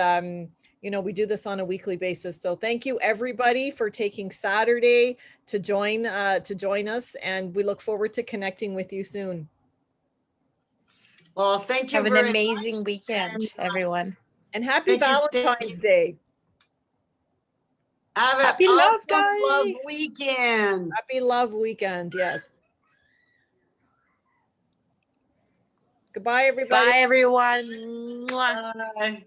we do this on a weekly basis. So thank you everybody for taking Saturday to join us, and we look forward to connecting with you soon. Well, thank you Have an very amazing weekend, everyone. And happy Thank you, Valentine's Day. Have Happy an Love awesome Day. love weekend. Happy Love Weekend. Yes. Goodbye, everybody. Bye, everyone. Mwah. Bye.